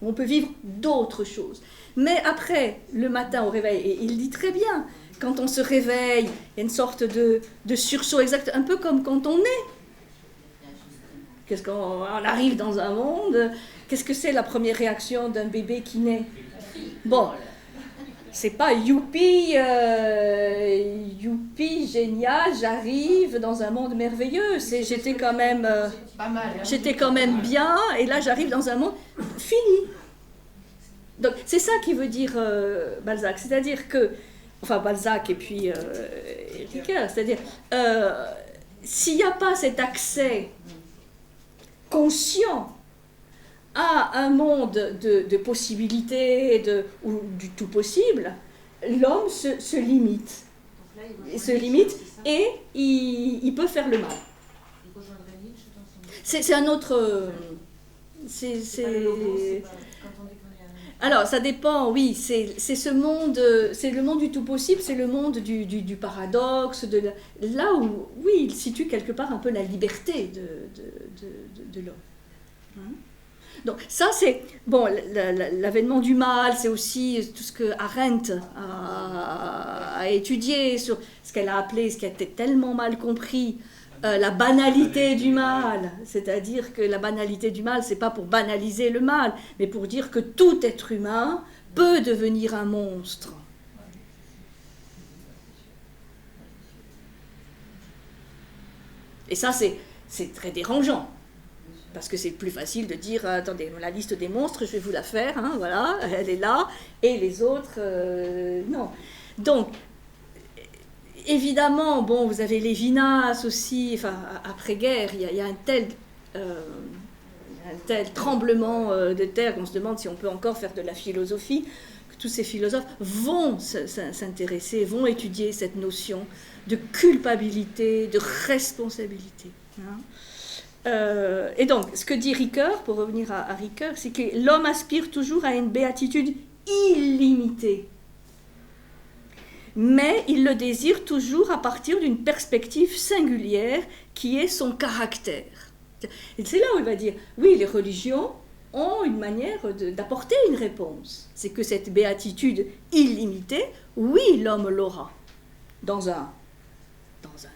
On peut vivre d'autres choses. Mais après, le matin au réveil, et il dit très bien, quand on se réveille, il y a une sorte de sursaut exact, un peu comme quand on naît. Qu'est-ce qu'on arrive dans un monde, qu'est-ce que c'est la première réaction d'un bébé qui naît? Bon, c'est pas youpi, youpi, génial, j'arrive dans un monde merveilleux. J'étais quand même bien, et là j'arrive dans un monde fini. Donc c'est ça qui veut dire Balzac, c'est-à-dire que, enfin Balzac et puis Ricoeur, c'est-à-dire s'il n'y a pas cet accès conscient à un monde de possibilités ou du tout possible, l'homme se limite. Et il peut faire le mal. C'est un autre... Alors, ça dépend, oui, c'est ce monde, c'est le monde du tout possible, c'est le monde du paradoxe, là où, oui, il situe quelque part un peu la liberté de l'homme. Hein? Donc ça c'est, bon, l'avènement du mal, c'est aussi tout ce que Arendt a étudié sur ce qu'elle a appelé, ce qui a été tellement mal compris, la banalité du mal. C'est-à-dire que la banalité du mal, c'est pas pour banaliser le mal, mais pour dire que tout être humain peut devenir un monstre. Et ça c'est très dérangeant. Parce que c'est plus facile de dire, attendez, la liste des monstres, je vais vous la faire, hein, voilà, elle est là, et les autres, non. Donc, évidemment, bon, vous avez Lévinas aussi, enfin, après-guerre, il y a un tel tremblement de terre qu'on se demande si on peut encore faire de la philosophie, que tous ces philosophes vont s'intéresser, vont étudier cette notion de culpabilité, de responsabilité, hein. Et donc, ce que dit Ricoeur, pour revenir à Ricoeur, c'est que l'homme aspire toujours à une béatitude illimitée. Mais il le désire toujours à partir d'une perspective singulière qui est son caractère. Et c'est là où il va dire, oui, les religions ont une manière d'apporter une réponse. C'est que cette béatitude illimitée, oui, l'homme l'aura dans un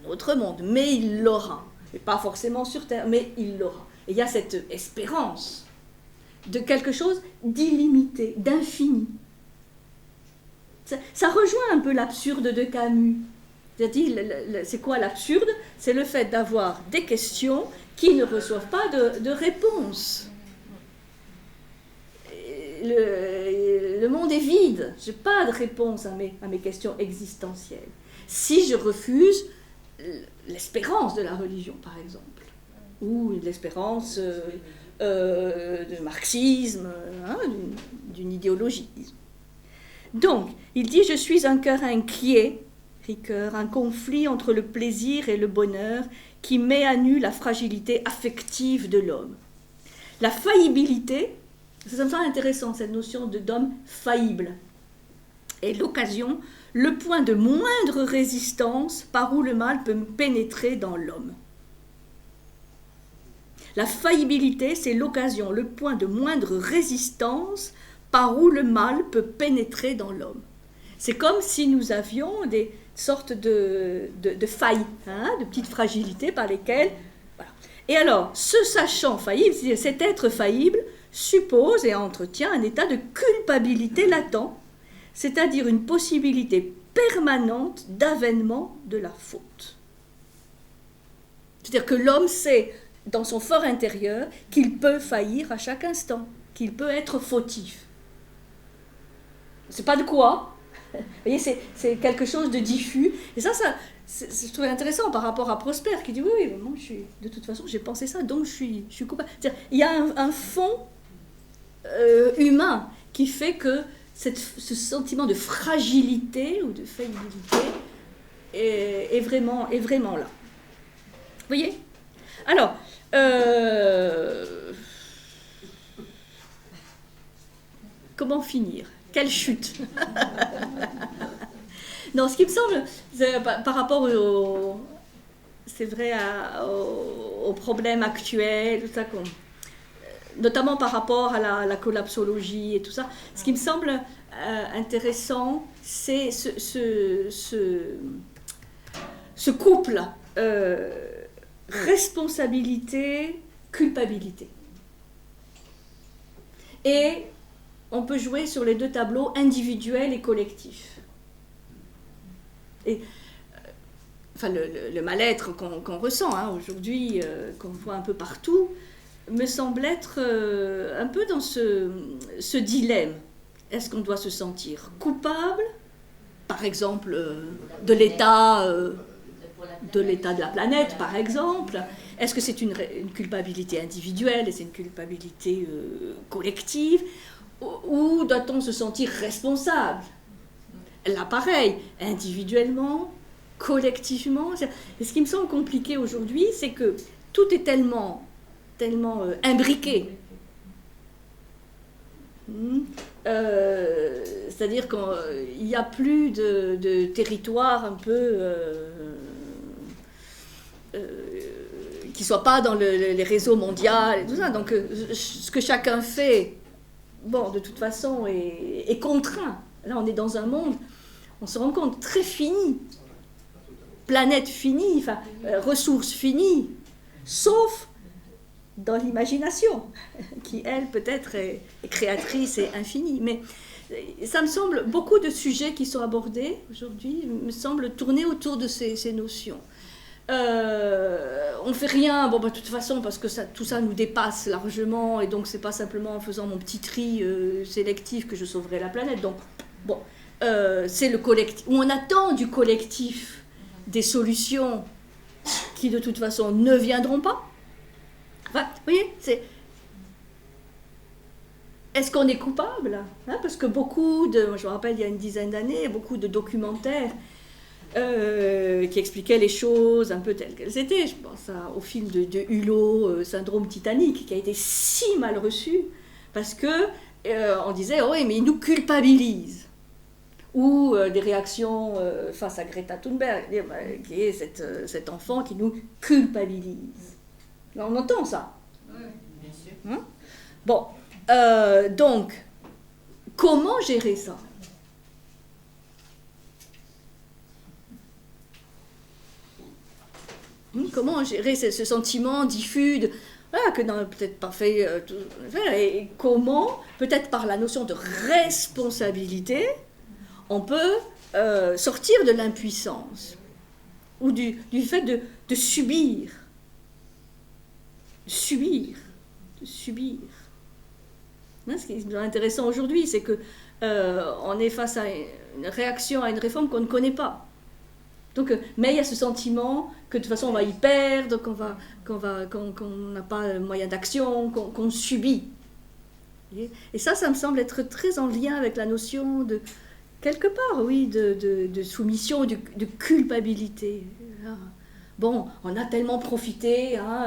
autre monde, mais il l'aura. Et pas forcément sur Terre, mais il l'aura. Et il y a cette espérance de quelque chose d'illimité, d'infini. Ça rejoint un peu l'absurde de Camus. C'est-à-dire, c'est quoi l'absurde? C'est le fait d'avoir des questions qui ne reçoivent pas de réponse. Le monde est vide. Je n'ai pas de réponse à mes questions existentielles. Si je refuse l'espérance de la religion, par exemple, ou l'espérance de marxisme, hein, d'une idéologie. Donc, il dit « Je suis un cœur inquiet, Ricoeur, un conflit entre le plaisir et le bonheur qui met à nu la fragilité affective de l'homme. La faillibilité, ça me semble intéressant, cette notion d'homme faillible, est l'occasion, le point de moindre résistance par où le mal peut pénétrer dans l'homme. La faillibilité, c'est l'occasion, le point de moindre résistance par où le mal peut pénétrer dans l'homme. C'est comme si nous avions des sortes de failles, hein, de petites fragilités par lesquelles... Voilà. Et alors, se sachant faillible, c'est-à-dire cet être faillible, suppose et entretient un état de culpabilité latent, c'est-à-dire une possibilité permanente d'avènement de la faute. C'est-à-dire que l'homme sait, dans son fort intérieur, qu'il peut faillir à chaque instant, qu'il peut être fautif. C'est pas de quoi. Vous voyez, c'est quelque chose de diffus. Et ça je trouvais intéressant par rapport à Prosper, qui dit, oui, moi, de toute façon, j'ai pensé ça, donc je suis coupable. C'est-à-dire, il y a un fond humain qui fait que ce sentiment de fragilité ou de faillibilité est vraiment là. Vous voyez? Alors, comment finir? Quelle chute? Non, ce qui me semble, par rapport c'est vrai, aux problèmes actuels, tout ça, notamment par rapport à la collapsologie et tout ça, ce qui me semble intéressant, c'est ce couple responsabilité, culpabilité. Et on peut jouer sur les deux tableaux individuels et collectifs. Et enfin, le mal-être qu'on ressent hein, aujourd'hui, qu'on voit un peu partout, me semble être un peu dans ce dilemme. Est-ce qu'on doit se sentir coupable, par exemple, de l'état de la planète, par exemple? Est-ce que c'est une culpabilité individuelle et c'est une culpabilité collective? Ou doit-on se sentir responsable? Là, pareil, individuellement, collectivement. Et ce qui me semble compliqué aujourd'hui, c'est que tout est tellement imbriqué. C'est-à-dire qu'il n'y a plus de territoire un peu qui ne soit pas dans les réseaux mondiaux et tout ça. Donc, ce que chacun fait, bon, de toute façon, est contraint. Là, on est dans un monde, on se rend compte, très fini. Planète finie, enfin, ressources finies, sauf dans l'imagination, qui, elle, peut-être est créatrice et infinie. Mais ça me semble, beaucoup de sujets qui sont abordés aujourd'hui me semblent tourner autour de ces notions. On ne fait rien, bon, de toute façon, parce que tout ça nous dépasse largement, et donc c'est pas simplement en faisant mon petit tri sélectif que je sauverai la planète. Donc, bon, c'est le collectif, où on attend du collectif des solutions qui, de toute façon, ne viendront pas. Enfin, vous voyez, est-ce qu'on est coupable hein? Parce que je me rappelle, il y a une dizaine d'années, beaucoup de documentaires qui expliquaient les choses un peu telles qu'elles étaient. Je pense au film de Hulot, Syndrome Titanic, qui a été si mal reçu, parce que on disait, oh, oui, mais il nous culpabilise. Ou des réactions face à Greta Thunberg, qui est cet enfant qui nous culpabilise. On entend ça. Oui, bien sûr. Hein? Bon, donc, comment gérer ça? Comment gérer ce sentiment diffus que n'a peut-être pas fait et comment, peut-être par la notion de responsabilité, on peut sortir de l'impuissance ou du fait de subir. Hein, ce qui est intéressant aujourd'hui, c'est que on est face à une réaction à une réforme qu'on ne connaît pas. Donc, mais il y a ce sentiment que de toute façon on va y perdre, qu'on n'a pas moyen d'action, qu'on subit. Et ça me semble être très en lien avec la notion de, quelque part, oui, de soumission, de culpabilité. Bon, on a tellement profité, hein,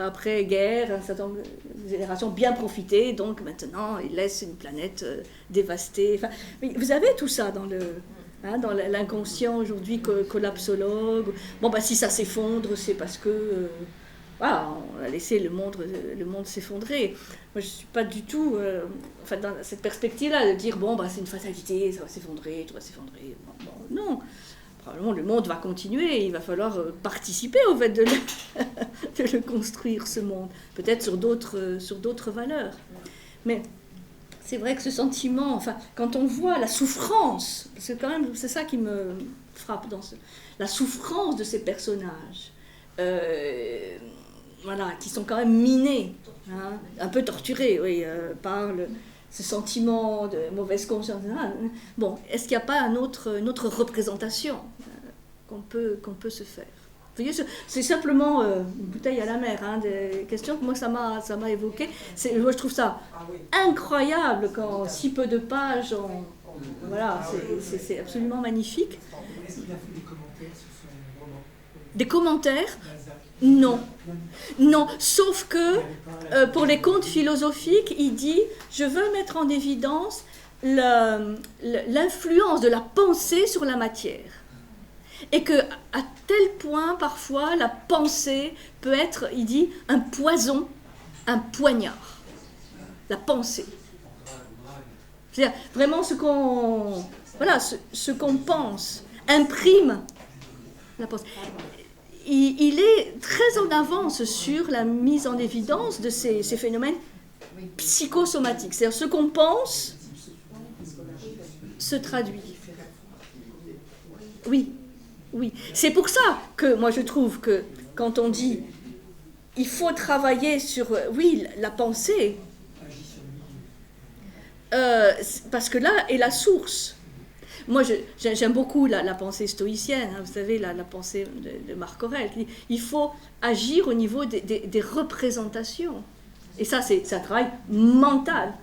après-guerre, un certain nombre de générations bien profité, donc maintenant ils laissent une planète dévastée. Enfin, vous avez tout ça dans l'inconscient aujourd'hui collapsologue. Bon, si ça s'effondre, c'est parce que voilà, on a laissé le monde s'effondrer. Moi, je ne suis pas du tout dans cette perspective-là de dire c'est une fatalité, ça va s'effondrer, tout va s'effondrer. Non. Probablement, le monde va continuer, il va falloir participer au fait de le construire, ce monde, peut-être sur d'autres valeurs. Mais c'est vrai que ce sentiment, quand on voit la souffrance, parce que quand même, c'est ça qui me frappe, la souffrance de ces personnages, qui sont quand même minés, hein, un peu torturés, par ce sentiment de mauvaise conscience. Bon, est-ce qu'il n'y a pas une autre représentation qu'on peut se faire? Vous voyez, c'est simplement une bouteille à la mer, hein, des questions que moi ça m'a évoqué. Moi je trouve ça incroyable quand si peu de pages, c'est absolument magnifique. Est-ce qu'il a fait des commentaires sur son roman? Des commentaires? Non, sauf que pour les contes philosophiques, il dit « Je veux mettre en évidence l'influence de la pensée sur la matière. » Et qu'à tel point, parfois, la pensée peut être, il dit, un poison, un poignard. La pensée. C'est-à-dire, vraiment, ce qu'on pense imprime la pensée. Il est très en avance sur la mise en évidence de ces phénomènes psychosomatiques. C'est-à-dire ce qu'on pense se traduit. Oui. C'est pour ça que moi je trouve que quand on dit il faut travailler sur la pensée, parce que là est la source. Moi, j'aime beaucoup la pensée stoïcienne, hein, vous savez, la pensée de Marc Aurèle, qui dit il faut agir au niveau des représentations. Et ça, c'est un travail mental.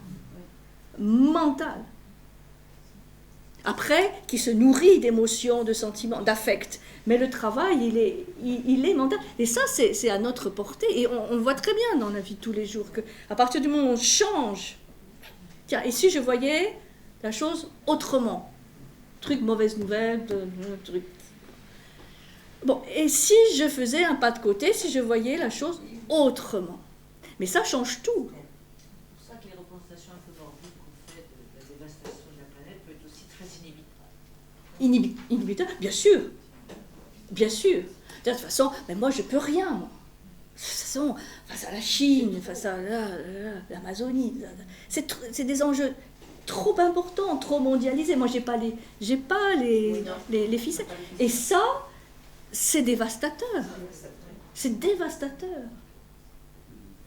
Après, qui se nourrit d'émotions, de sentiments, d'affects. Mais le travail, il est mental. Et ça, c'est à notre portée. Et on voit très bien dans la vie de tous les jours qu'à partir du moment où on change, tiens, et si je voyais la chose autrement, truc mauvaise nouvelle, truc. Bon, et si je faisais un pas de côté, si je voyais la chose autrement. Mais ça change tout. C'est pour ça que les représentations un peu morbides qu'on fait de la dévastation de la planète peut être aussi très inhibitoires. Inhibiteur, bien sûr. De toute façon, mais moi je peux rien. Moi. De toute façon, face à la Chine, face à l'Amazonie, c'est des enjeux trop important, trop mondialisé. Moi, j'ai pas les ficelles. Et ça, c'est dévastateur. C'est dévastateur.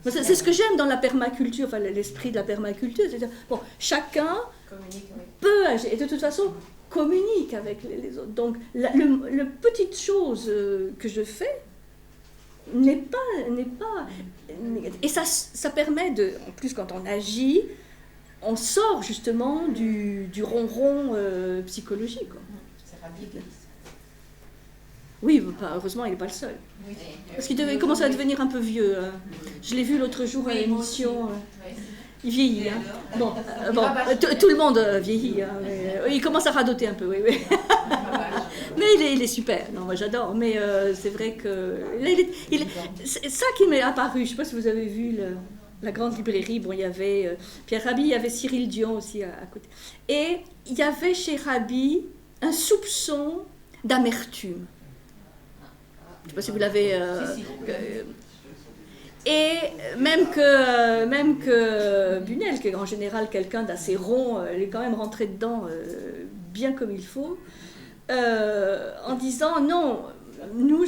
C'est ce que j'aime dans la permaculture, l'esprit de la permaculture. C'est-à-dire, bon, chacun peut agir, et de toute façon, communique avec les autres. Donc, la petite chose que je fais n'est pas et ça permet en plus, quand on agit, on sort justement du ronron psychologique. C'est rapide. Oui, heureusement, il n'est pas le seul. Oui. Parce qu'il commence à devenir un peu vieux. Je l'ai vu l'autre jour à l'émission. Il vieillit. Hein. Bon, tout le monde vieillit. Hein, il commence à radoter un peu, oui. Mais il est super. Non, moi j'adore. Mais c'est vrai que c'est ça qui m'est apparu. Je ne sais pas si vous avez vu la grande librairie. Bon, il y avait Pierre Rabhi, il y avait Cyril Dion aussi à côté. Et il y avait chez Rabhi un soupçon d'amertume. Je ne sais pas si vous l'avez... Et même que Bunel, qui est en général quelqu'un d'assez rond, il est quand même rentré dedans bien comme il faut, en disant non, nous,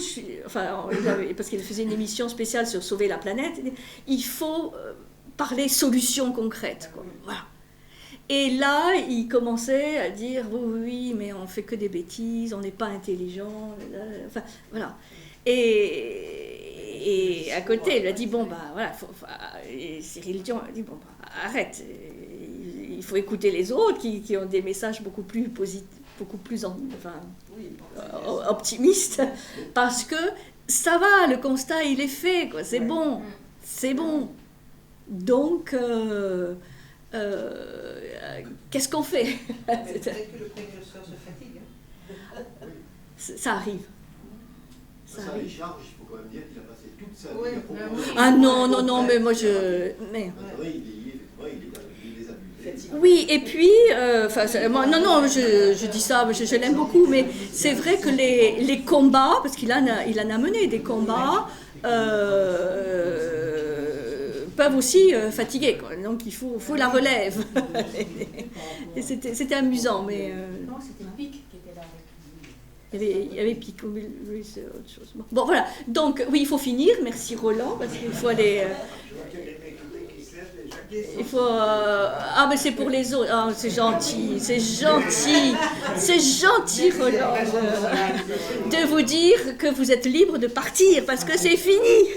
parce qu'il faisait une émission spéciale sur sauver la planète, il faut parler solutions concrètes, quoi. Voilà. Et là, il commençait à dire oui, mais on fait que des bêtises, on n'est pas intelligent, enfin voilà. Et à côté, il a dit bon bah voilà, et Cyril Dion a dit bon bah arrête, il faut écouter les autres qui ont des messages beaucoup plus positifs, beaucoup plus optimistes, parce que ça va, le constat il est fait, quoi, c'est bon, c'est bon. Donc qu'est-ce qu'on fait? C'est vrai que le précurseur se fatigue. Ça arrive. Ça Richard, il faut quand même dire qu'il a passé toute sa vie à proposer. Ah non, mais moi je... Mais... Oui, et puis, je dis ça, je l'aime beaucoup, mais c'est vrai que les combats, parce qu'il en a mené des combats, peuvent aussi fatiguer, quoi. Donc il faut la relève. Et c'était amusant, mais... Non, c'était Pic qui était là. Il y avait Pic, oui, c'est autre chose. Bon, voilà, donc oui, il faut finir, merci Roland, parce qu'il faut aller... il faut... mais c'est pour les autres. Ah, c'est gentil Roland, de vous dire que vous êtes libre de partir, parce que c'est fini.